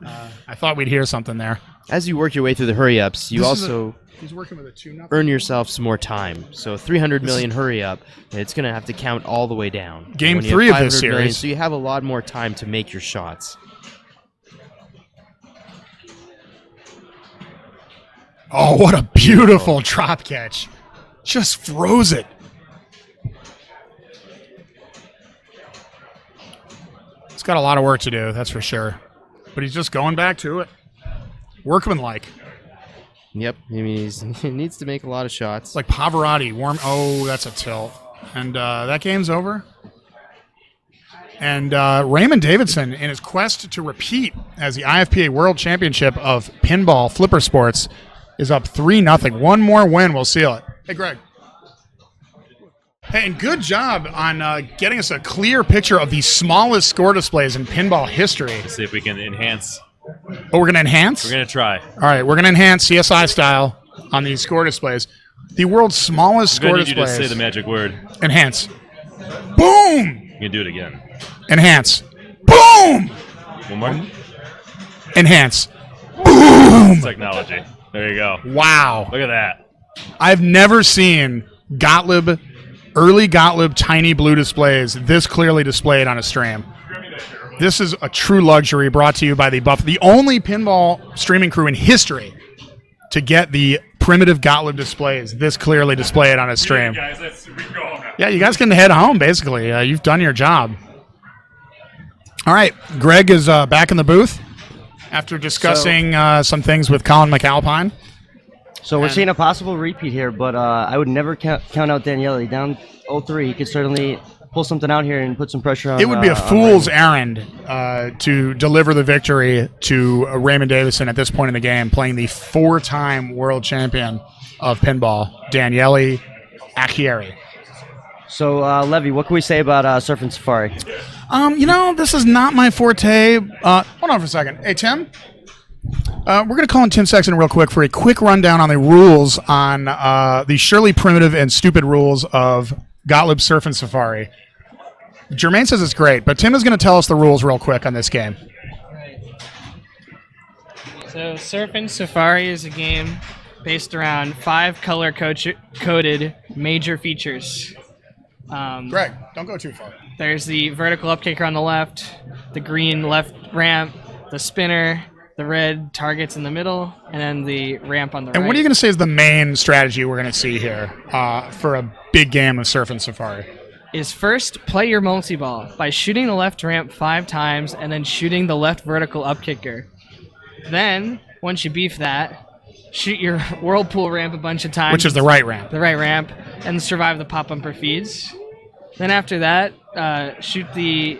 I thought we'd hear something there. As you work your way through the hurry-ups, you also He's working with a 2-0. earn yourself some more time. So 300 million hurry up. It's going to have to count all the way down. Game When you have 3 of this 500 million, series. so you have a lot more time to make your shots. Oh, what a beautiful drop catch. Just froze it. He's got a lot of work to do, that's for sure. But he's just going back to it. Workmanlike. Yep. I mean, he needs to make a lot of shots. It's like Povarelli. Oh, that's a tilt. And that game's over. And Raymond Davidson, in his quest to repeat as the IFPA World Championship of Pinball Flipper Sports, is up 3-0. One more win will seal it. Hey, Greg. Hey, and good job on getting us a clear picture of the smallest score displays in pinball history. Let's see if we can enhance. Oh, we're going to enhance? We're going to try. All right, we're going to enhance CSI style on these score displays. The world's smallest I'm score going to need you displays. to say the magic word. Enhance. Boom! You can do it again. Enhance. Boom! One more. Enhance. Boom! Technology. There you go. Wow. Look at that. I've never seen early Gottlieb tiny blue displays this clearly displayed on a stream. This is a true luxury brought to you by the only pinball streaming crew in history to get the primitive Gottlieb displays this clearly displayed on a stream. Yeah, you guys can head home, basically. You've done your job. All right, Greg is back in the booth after discussing some things with Colin McAlpine. So we're seeing a possible repeat here, but I would never count out Daniele. Down 0-3, he could certainly pull something out here and put some pressure on. It would be a fool's errand to deliver the victory to Raymond Davidson at this point in the game, playing the 4-time world champion of pinball, Daniele Acciari. So, Levi, what can we say about Surfin Safari? This is not my forte. Hold on for a second. Hey, Tim? We're going to call in Tim Sexton real quick for a quick rundown on the rules on the surely primitive and stupid rules of Gottlieb Surfin Safari. Jermaine says it's great, but Tim is going to tell us the rules real quick on this game. So Surfin Safari is a game based around 5 color-coded major features. Greg, don't go too far. There's the vertical upkicker on the left, the green left ramp, the spinner, the red targets in the middle, and then the ramp on the right. And what are you going to say is the main strategy we're going to see here for a big game of Surfin Safari? Is first play your multi-ball by shooting the left ramp 5 times and then shooting the left vertical upkicker. Then, once you beef that, shoot your whirlpool ramp a bunch of times. Which is the right ramp. The right ramp, and survive the pop bumper feeds. Then after that, shoot the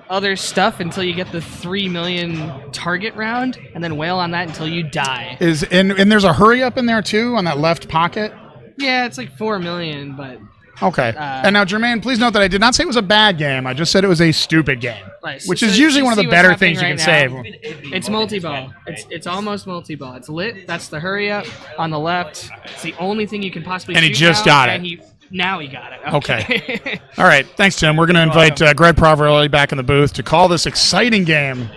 other stuff until you get the 3 million target round, and then wail on that until you die. And there's a hurry up in there too on that left pocket? Yeah, it's like 4 million, but... Okay. And now, Jermaine, please note that I did not say it was a bad game. I just said it was a stupid game, Nice. which So is usually you one of see the what's better happening things you right can now. say. It's multi-ball. It's almost multi-ball. It's lit. That's the hurry up on the left. It's the only thing you can possibly And he shoot just now, got and it. Now he got it. Okay. All right. Thanks, Tim. We're going to invite Greg Povarelli back in the booth to call this exciting game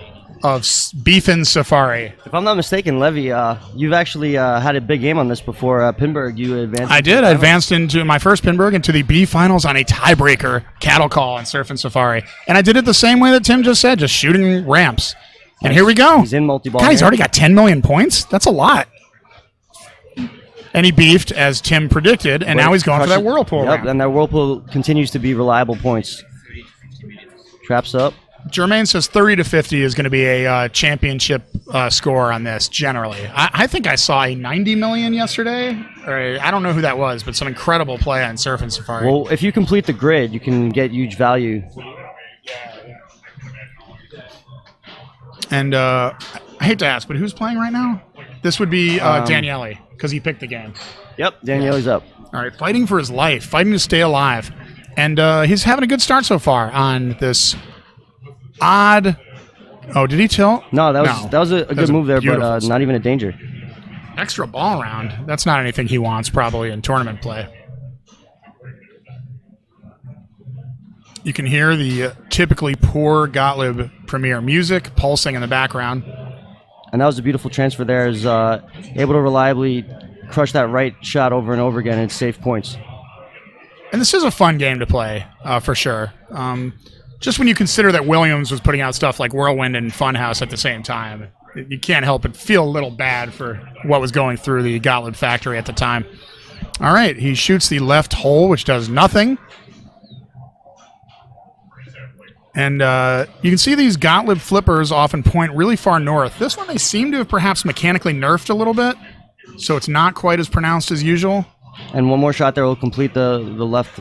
of Beefin' Safari. If I'm not mistaken, Levi, you've actually had a big game on this before. Pinburg, you advanced. I did. I advanced into my first Pinburg into the B finals on a tiebreaker cattle call on Surfin' Safari. And I did it the same way that Tim just said, just shooting ramps. And here we go. He's in multi-ball. God, he's here. already got 10 million points? That's a lot. And he beefed, as Tim predicted, and now he's going for that whirlpool Yep, ramp. and that whirlpool continues to be reliable points. Traps up. Jermaine says 30-50 is going to be a championship score on this, generally. I think I saw a 90 million yesterday. I don't know who that was, but some incredible play on Surfin' Safari. Well, if you complete the grid, you can get huge value. And I hate to ask, but who's playing right now? This would be Daniele, because he picked the game. Yep, Daniele's up. All right, fighting for his life, fighting to stay alive. And he's having a good start so far on this odd... Oh, did he tilt? No, that was a good move there, but not even a danger. Extra ball round. That's not anything he wants, probably, in tournament play. You can hear the typically poor Gottlieb Premier music pulsing in the background. And that was a beautiful transfer there. Is able to reliably crush that right shot over and over again and save points. And this is a fun game to play, for sure. Just when you consider that Williams was putting out stuff like Whirlwind and Funhouse at the same time, you can't help but feel a little bad for what was going through the Gottlieb factory at the time. All right, he shoots the left hole, which does nothing. And you can see these Gottlieb flippers often point really far north. This one they seem to have perhaps mechanically nerfed a little bit, so it's not quite as pronounced as usual. And one more shot there will complete the left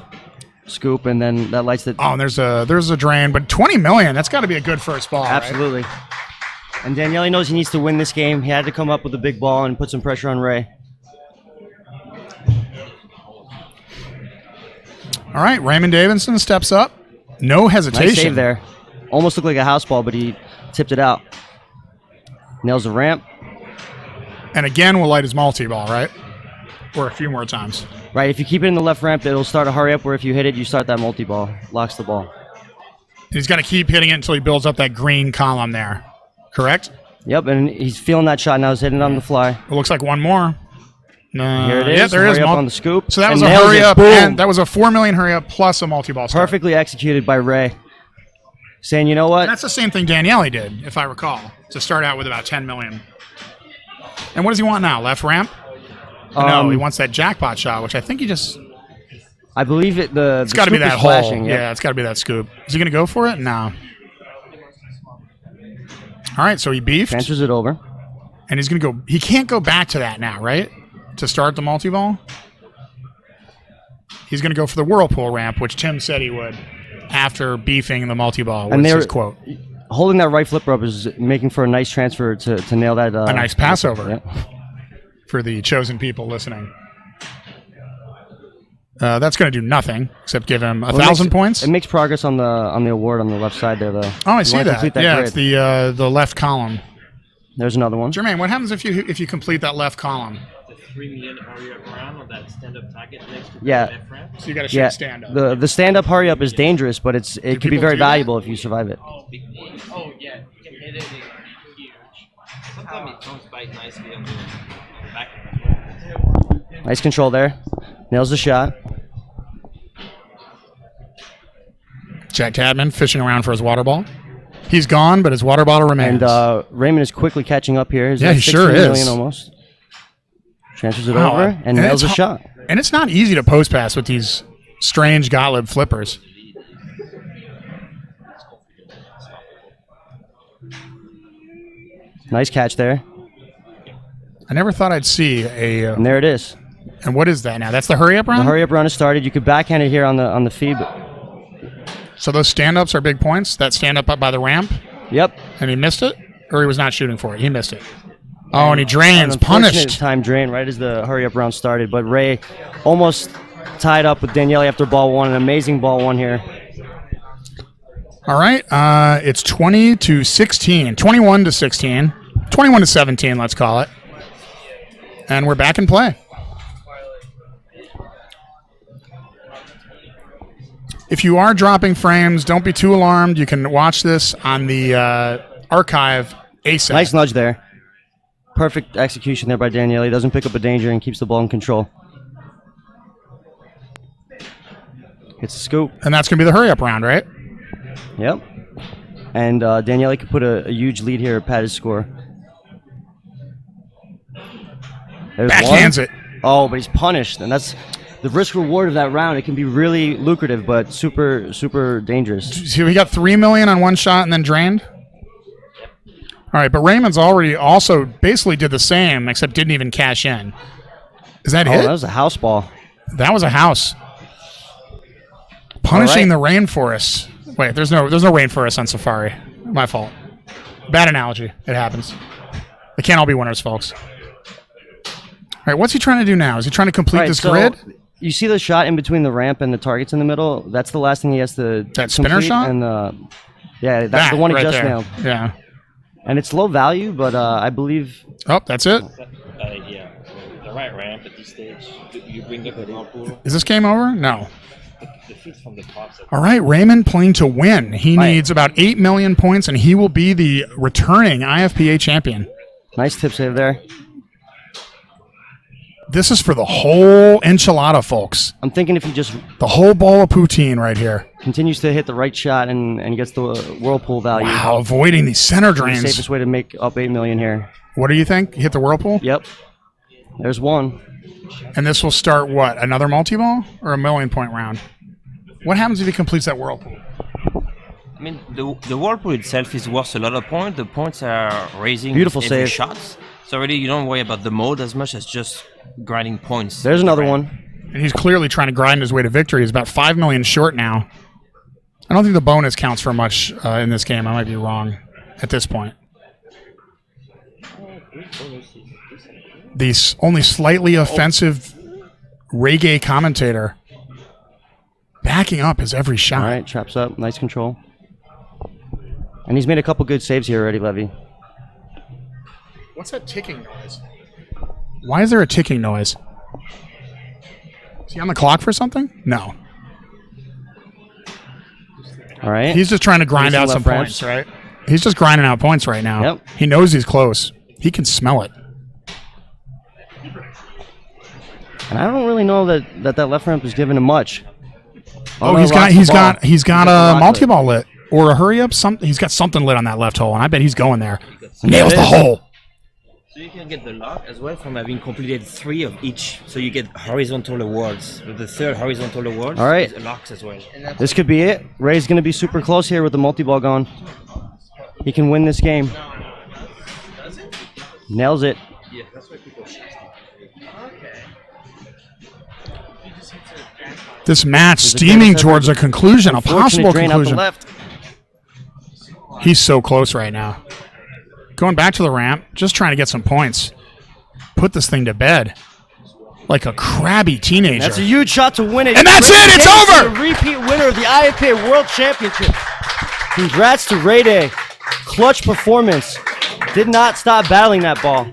scoop, and then that lights the... Oh, and there's a drain, but 20 million, that's got to be a good first ball, Absolutely. Right? And Daniele knows he needs to win this game. He had to come up with a big ball and put some pressure on Ray. All right, Raymond Davidson steps up. No hesitation. Nice save there. Almost looked like a house ball, but he tipped it out. Nails the ramp. And again, we'll light his multi-ball, right? Or a few more times. Right, if you keep it in the left ramp, it'll start a hurry up, where if you hit it, you start that multi-ball. Locks the ball. And he's got to keep hitting it until he builds up that green column there. Correct? Yep, and he's feeling that shot now. He's hitting it on the fly. It looks like one more. Here it is. Yeah, there hurry is. Up on the scoop. So that was and a hurry up. Boom. And that was a 4 million hurry up plus a multi-ball start. Perfectly executed by Ray. Saying, you know what? That's the same thing Daniele did, if I recall, to start out with about 10 million. And what does he want now? Left ramp? No, he wants that jackpot shot, which I think he just... I believe it. It's got to be that hole. Flashing, yeah, it's got to be that scoop. Is he going to go for it? No. All right, so he beefed. Transfers it over. And he's going to go... He can't go back to that now, right? To start the multi-ball? He's going to go for the whirlpool ramp, which Tim said he would after beefing the multi-ball. What's his quote? Holding that right flipper up is making for a nice transfer to nail that. A nice passover. Yeah. For the chosen people listening. That's going to do nothing except give him 1,000 points. It makes progress on the award on the left side there, though. Oh, I see that. Yeah, grid. it's the left column. There's another one. Jermaine, what happens if you complete that left column? The 3 million hurry up round on that stand-up target next to the Yeah. left ramp. So you got to shoot stand up. The stand up hurry up is dangerous, but it can be people very do that? valuable if you survive it. Oh yeah, you can hit it in huge. Sometimes it comes back nicely on the back. Nice control there. Nails the shot. Jack Tadman fishing around for his water ball. He's gone, but his water bottle remains. And Raymond is quickly catching up here. He's Yeah, at he sure 16 million is. almost. Transfers it Wow. over and nails the shot. And it's not easy to post pass with these strange Gottlieb flippers. Nice catch there. I never thought I'd see a... And there it is. and what is that now? That's the hurry up round? The hurry up run is started. You could backhand it here on the feed. So those stand-ups are big points? That stand-up by the ramp? Yep. And he missed it? Or he was not shooting for it? He missed it. Oh, and he drains. An unfortunate Punished. time drain right as the hurry up round started. But Ray almost tied up with Daniele after ball one. An amazing ball one here. All right. It's 20 to 16. 21 to 16. 21 to 17, let's call it. And we're back in play. If you are dropping frames, don't be too alarmed. You can watch this on the archive ASAP. Nice nudge there. Perfect execution there by Daniele. He doesn't pick up a danger and keeps the ball in control. Hits the scoop. And that's going to be the hurry-up round, right? Yep. And Daniele could put a huge lead here, pad his score. There's Backhands one. it. Oh, but he's punished, and that's the risk reward of that round. It can be really lucrative, but super, super dangerous. So we got $3 million on one shot and then drained? All right, but Raymond's already also basically did the same, except didn't even cash in. Is that Oh, it? that was a house ball. That was a house. Punishing All the rainforest. Wait, there's no rainforest on Safari. My fault. Bad analogy. It happens. They can't all be winners, folks. All right, what's he trying to do now? Is he trying to complete Right, this so grid? You see the shot in between the ramp and the targets in the middle? That's the last thing he has to That spinner complete, shot? And yeah, that's That the one he right just there. nailed. Yeah. And it's low value, but I believe Oh, that's it. Yeah, the right ramp at this stage. You bring up the whirlpool. Is this game over? No. The feet from the tops. All right, Raymond playing to win. He Right. needs about 8 million points, and he will be the returning IFPA champion. nice tip save there. This is for the whole enchilada, folks. I'm thinking if he just The whole bowl of poutine right here. continues to hit the right shot and gets the whirlpool value. Wow, avoiding these center The drains. safest way to make up 8 million here. What do you think? Hit the whirlpool? Yep. There's one. And this will start what? Another multi-ball or a 1,000,000 point round? What happens if he completes that whirlpool? I mean, the whirlpool itself is worth a lot of points. The points are raising Beautiful with every save. shots. So really, you don't worry about the mode as much as just grinding points. There's another one. And he's clearly trying to grind his way to victory. He's about 5 million short now. I don't think the bonus counts for much in this game. I might be wrong at this point. The only slightly offensive reggae commentator backing up his every shot. All right, traps up. Nice control. And he's made a couple good saves here already, Levi. What's that ticking noise? Why is there a ticking noise? Is he on the clock for something? No. All right. He's just trying to grind Racing out some left ramps. points, right? He's just grinding out points right now. Yep. He knows he's close. He can smell it. And I don't really know that left ramp is giving him much. Oh, no, he's got rocks the ball. got got a the multi-ball lit or a hurry up. He's got something lit on that left hole, and I bet he's going there. There Nails it the is. hole. So you can get the lock as well from having completed 3 of each. So you get horizontal awards. With the third horizontal award, All right. is locks as well. This could be it. Ray's going to be super close here with the multi-ball going. He can win this game. Nails it. This match There's a steaming chance towards a every- conclusion, a Unfortunate possible drain out the conclusion. left. He's so close right now. Going back to the ramp, just trying to get some points. Put this thing to bed. Like a crabby teenager. That's a huge shot to win it. And that's Ray it, it's Davidson, over! the repeat winner of the IFPA World Championship. Congrats to Ray Day. Clutch performance. Did not stop battling that ball.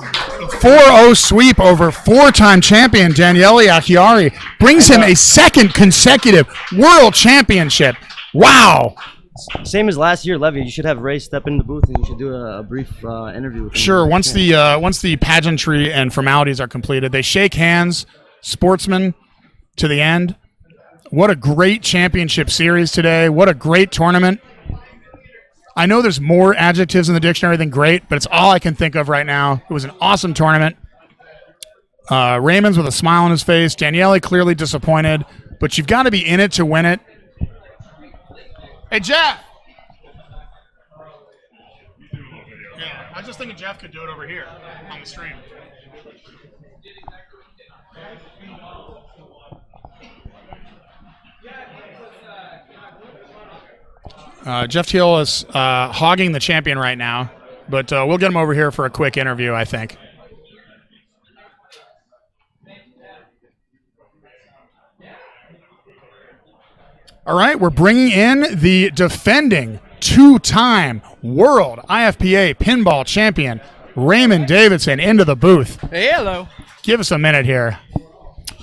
4-0 sweep over 4-time champion Daniele Acciari brings him a second consecutive world championship. Wow. Same as last year, Levi. You should have Ray step in the booth and you should do a brief interview with him. Sure, once the pageantry and formalities are completed, they shake hands, sportsmen, to the end. What a great championship series today. What a great tournament. I know there's more adjectives in the dictionary than great, but it's all I can think of right now. It was an awesome tournament. Raymond's with a smile on his face. Daniele clearly disappointed, but you've got to be in it to win it. Hey, Jeff! Yeah, I was just thinking Jeff could do it over here on the stream. Jeff Teal is hogging the champion right now, but we'll get him over here for a quick interview, I think. All right, we're bringing in the defending 2-time world IFPA pinball champion, Raymond Davidson, into the booth. Hey, hello. Give us a minute here.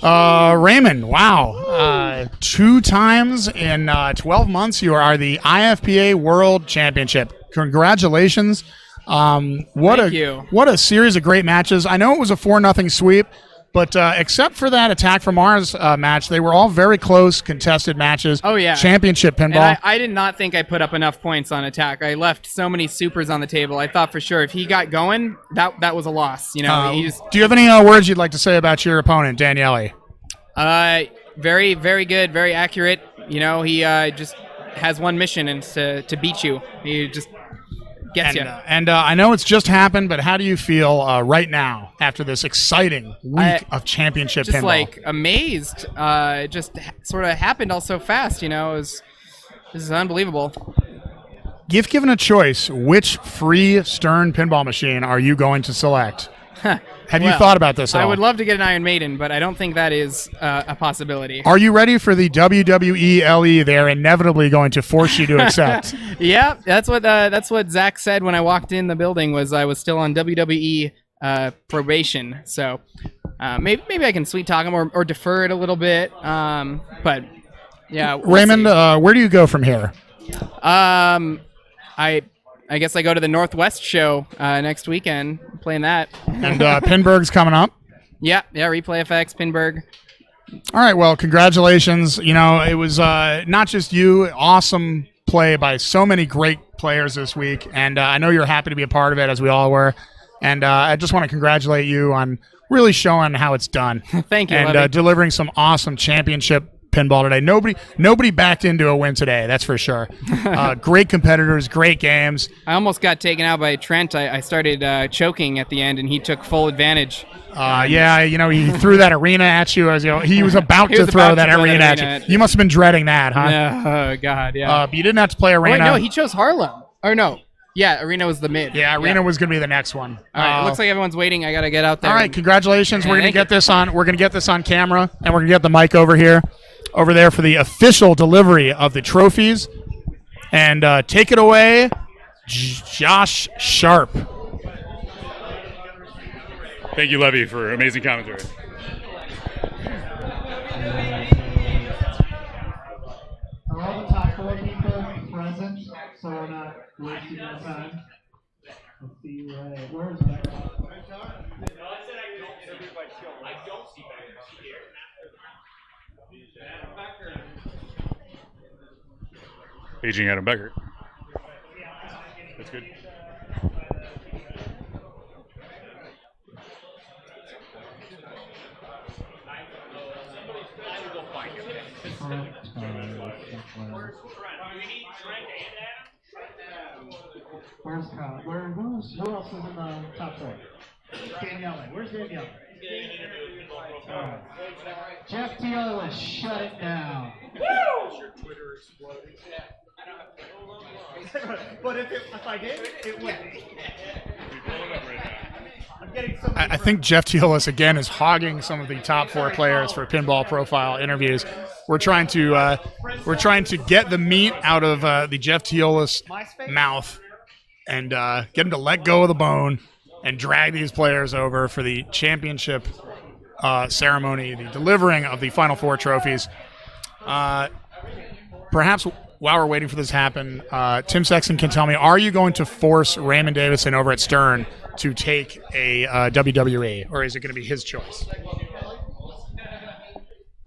Raymond, wow. 2 times in 12 months, you are the IFPA World Championship. Congratulations. Thank you. What a series of great matches. I know it was a 4-0 sweep, but except for that Attack from Mars match, they were all very close, contested matches. Oh, yeah. Championship pinball. And I did not think I put up enough points on Attack. I left so many supers on the table. I thought for sure if he got going, that was a loss. You know, he just Do you have any words you'd like to say about your opponent, Daniele? very, very good, very accurate. You know, he just has one mission, and it's to beat you. He just gets you. And I know it's just happened, but how do you feel right now after this exciting week of championship Just pinball? like amazed. It just sort of happened all so fast. You know, this is unbelievable. If given a choice, which free Stern pinball machine are you going to select? Have you thought about this at I all? would love to get an Iron Maiden, but I don't think that is a possibility. Are you ready for the WWE LE they're inevitably going to force you to accept? Yeah, that's what Zach said when I walked in the building. Was I was still on WWE probation, so maybe I can sweet talk him or defer it a little bit. But yeah, we'll Raymond, see. where do you go from here? I guess I go to the Northwest show next weekend, playing that. And Pinburg's coming up. Yeah, Replay FX, Pinburg. All right, well, congratulations. You know, it was not just you, awesome play by so many great players this week, and I know you're happy to be a part of it, as we all were. And I just want to congratulate you on really showing how it's done. Thank you, and Levy. delivering some awesome championship pinball today. Nobody backed into a win today, that's for sure. Great competitors, great games. I almost got taken out by Trent. I started choking at the end, and he took full advantage. Yeah, you know, he threw that arena at you. He was about to throw that arena at you. You must have been dreading that, huh? Yeah, oh, God, yeah. But you didn't have to play Oh, arena. wait, no, he chose Harlem. Or no. Yeah, arena was the mid. Yeah, arena was going to be the next one. All right, it looks like everyone's waiting. I got to get out there. All right, congratulations. We're going to thank get this on. We're going to get this on camera, and we're going to get the mic over there for the official delivery of the trophies. And take it away, Josh Sharp. Thank you, Levi, for amazing commentary. Are all the top 4 people present, so we're not wasting our time? Let's see, where's Becker? Aging Adam Becker. That's good. Where's Kyle? Who else is in the top 4? Daniele. Where's Daniele? All right. Jeff Teal, shut it down. Woo! But if I did, it would. I think Jeff Teolis again is hogging some of the top 4 players for Pinball Profile interviews. We're trying to get the meat out of the Jeff Teolis mouth and get him to let go of the bone and drag these players over for the championship ceremony, the delivering of the Final 4 trophies. Perhaps while we're waiting for this to happen, Tim Sexton can tell me, are you going to force Raymond Davidson over at Stern to take a WWE, or is it going to be his choice?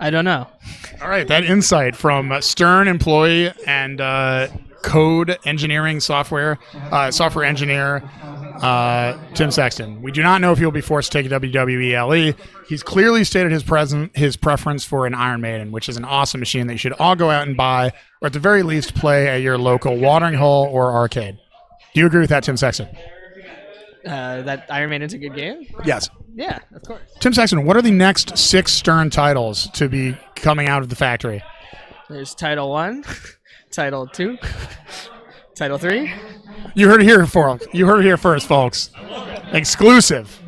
I don't know. All right, that insight from Stern employee and code engineering software engineer Tim Sexton. We do not know if he'll be forced to take a WWE LE. He's clearly stated his preference for an Iron Maiden, which is an awesome machine that you should all go out and buy, or at the very least play at your local watering hole or arcade. Do you agree with that, Tim Sexton? That Iron Maiden's a good game? Yes. Yeah, of course. Tim Sexton, what are the next 6 Stern titles to be coming out of the factory? There's Title 1, Title 2, Title 3. You heard it here, folks. You heard it here first, folks. Exclusive.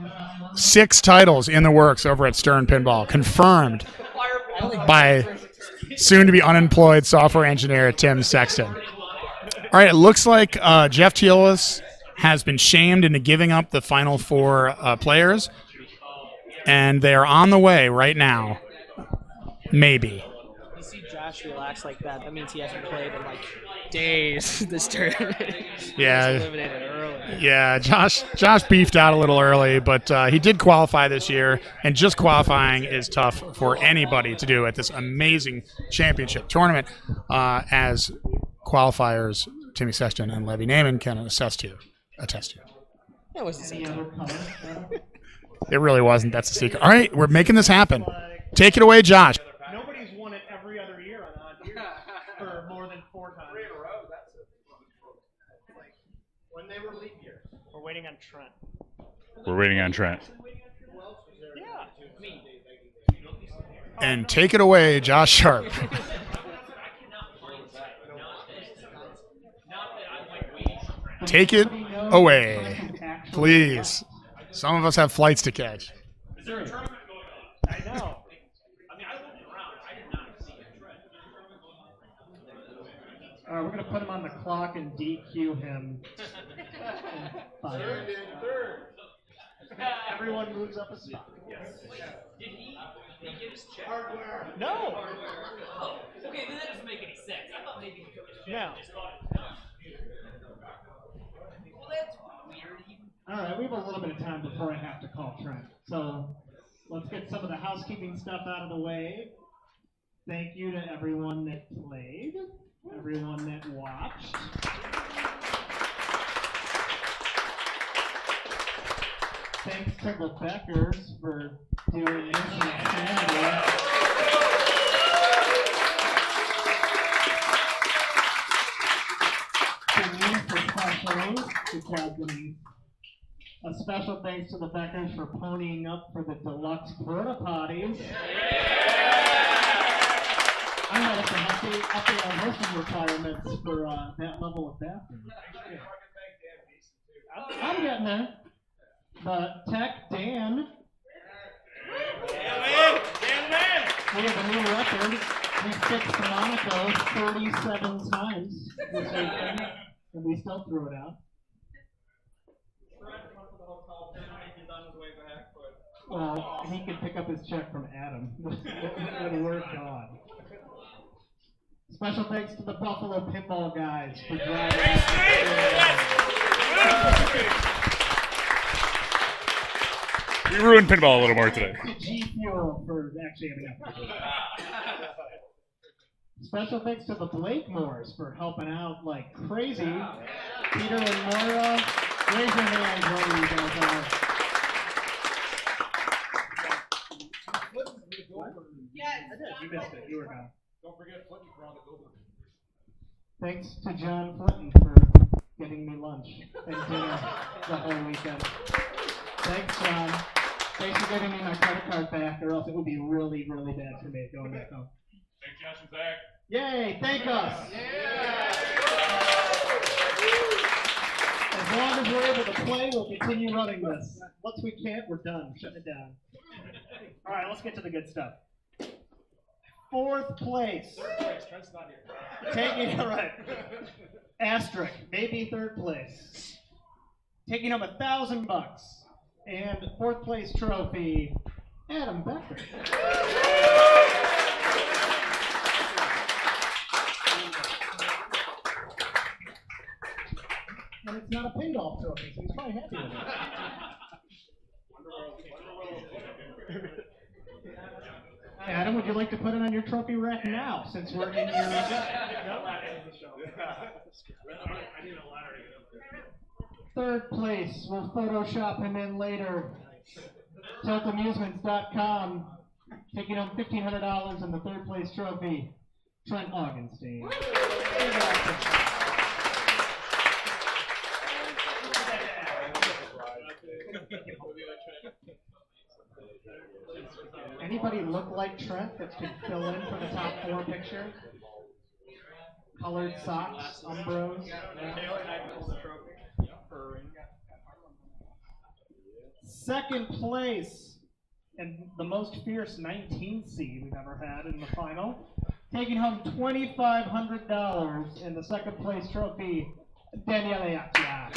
6 titles in the works over at Stern Pinball, confirmed by soon-to-be unemployed software engineer Tim Sexton. All right, it looks like Jeff Teolis has been shamed into giving up the final 4 players, and they are on the way right now. Maybe. You see Josh relax like that, that means he hasn't played in like days this tournament. Yeah. He was eliminated early. Yeah, Josh beefed out a little early, but he did qualify this year, and just qualifying is tough for anybody to do at this amazing championship tournament, as qualifiers Timmy Sexton and Levi Nayman can attest to. That was the same. It really wasn't. That's the secret. All right, we're making this happen. Take it away, Josh. Nobody's won it every other year on Odd Years for more than 4 times. 3 in a row, that's it. When they were leap years. We're waiting on Trent. We're waiting on Trent. And take it away, Josh Sharp. Take it away, please. Some of us have flights to catch. Is there a tournament going on? I know. I mean, I looked around. I did not see a We're going to put him on the clock and DQ him. Third. Everyone moves up a spot. Yes. Did he get his check? Hardware. No. Oh, okay, then that doesn't make any sense. I thought maybe he took his check. No. Well, that's weird. All right, we have a little bit of time before I have to call Trent. So let's get some of the housekeeping stuff out of the way. Thank you to everyone that played, everyone that watched. Thanks to the Beckers for doing this insanity. Especially because a special thanks to the Beckers for ponying up for the deluxe porta potties. I might have to update our hosting requirements for that level of bathroom. I'm getting there. The Tech Dan. We have a new record. We fixed Monaco 37 times this weekend, and we still threw it out. Well, he could pick up his check from Adam when we're gone. Special thanks to the Buffalo Pinball guys for driving. We ruined pinball a little more today. G Fuel for actually having up. Special thanks to the Blakemores for helping out like crazy. Peter and Moira, raise your hands wherever you guys are. You missed it. You were gone. Don't forget Flinton for all the Goldberg. Thanks to John Flinton for getting me lunch and dinner the whole weekend. Thanks, John. Thanks for giving me my credit card back, or else it would be really, really bad for me going back home. Thanks, Josh and Zach. Yay! Thank us. As long as we're able to play, we'll continue running this. Once we can't, we're done. Shutting it down. All right, let's get to the good stuff. Fourth place. Third place. Trent's not here. Taking all right. Asterisk, maybe third place. Taking home $1,000 and fourth place trophy, Adam Becker. And it's not a pinball trophy, so he's probably happy with it. Adam, would you like to put it on your trophy rack now, since we're in your... Third place, we'll Photoshop him in later. TiltAmusements.com, taking home $1,500 and the third place trophy, Trent Augenstein. Anybody look like Trent that could fill in for the top four picture? Colored socks, Umbros. Second place, and the most fierce 19 seed we've ever had in the final, taking home $2,500 in the second place trophy, Daniele Acciari.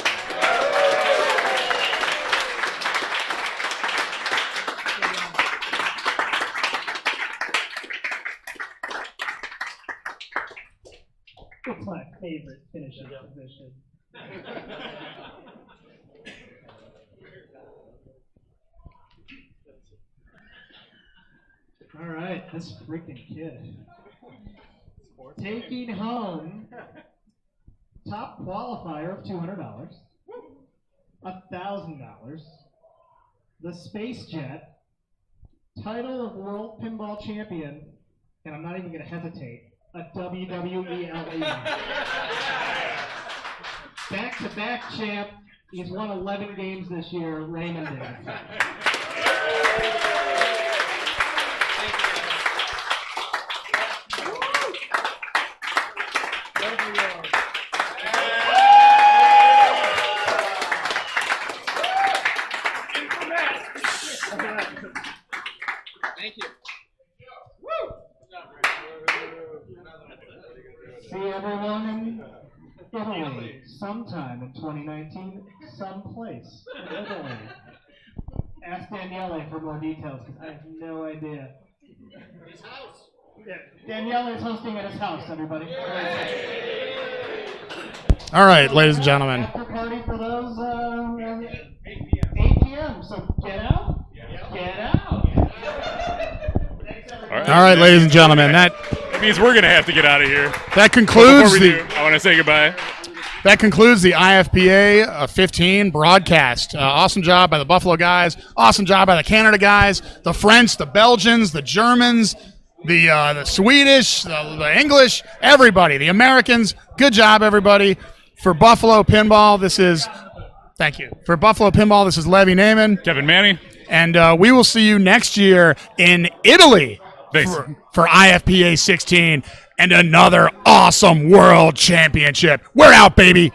It's my favorite finishing position. All right, this freaking kid. Taking home top qualifier of $200, $1,000, the Space Jet, title of World Pinball Champion, and I'm not even going to hesitate, a WWE LE. Back-to-back champ. He's won 11 games this year, Raymond Davidson. Thank you. See everyone in Italy sometime in 2019, someplace in Italy. Ask Daniele for more details because I have no idea. His house. Yeah, Daniele is hosting at his house, everybody. All right, ladies and gentlemen. After party for those 8 p.m. So get out. Get out. All right, ladies and gentlemen, that means we're gonna have to get out of here. That concludes Before we do, I want to say goodbye. That concludes the IFPA 15 broadcast. Awesome job by the Buffalo guys. Awesome job by the Canada guys, the French, the Belgians, the Germans, the Swedish, the English, everybody, the Americans. Good job, everybody. For Buffalo Pinball, thank you. For Buffalo Pinball, this is Levi Nayman. Kevin Manny. And we will see you next year in Italy for IFPA 16 and another awesome world championship. We're out, baby.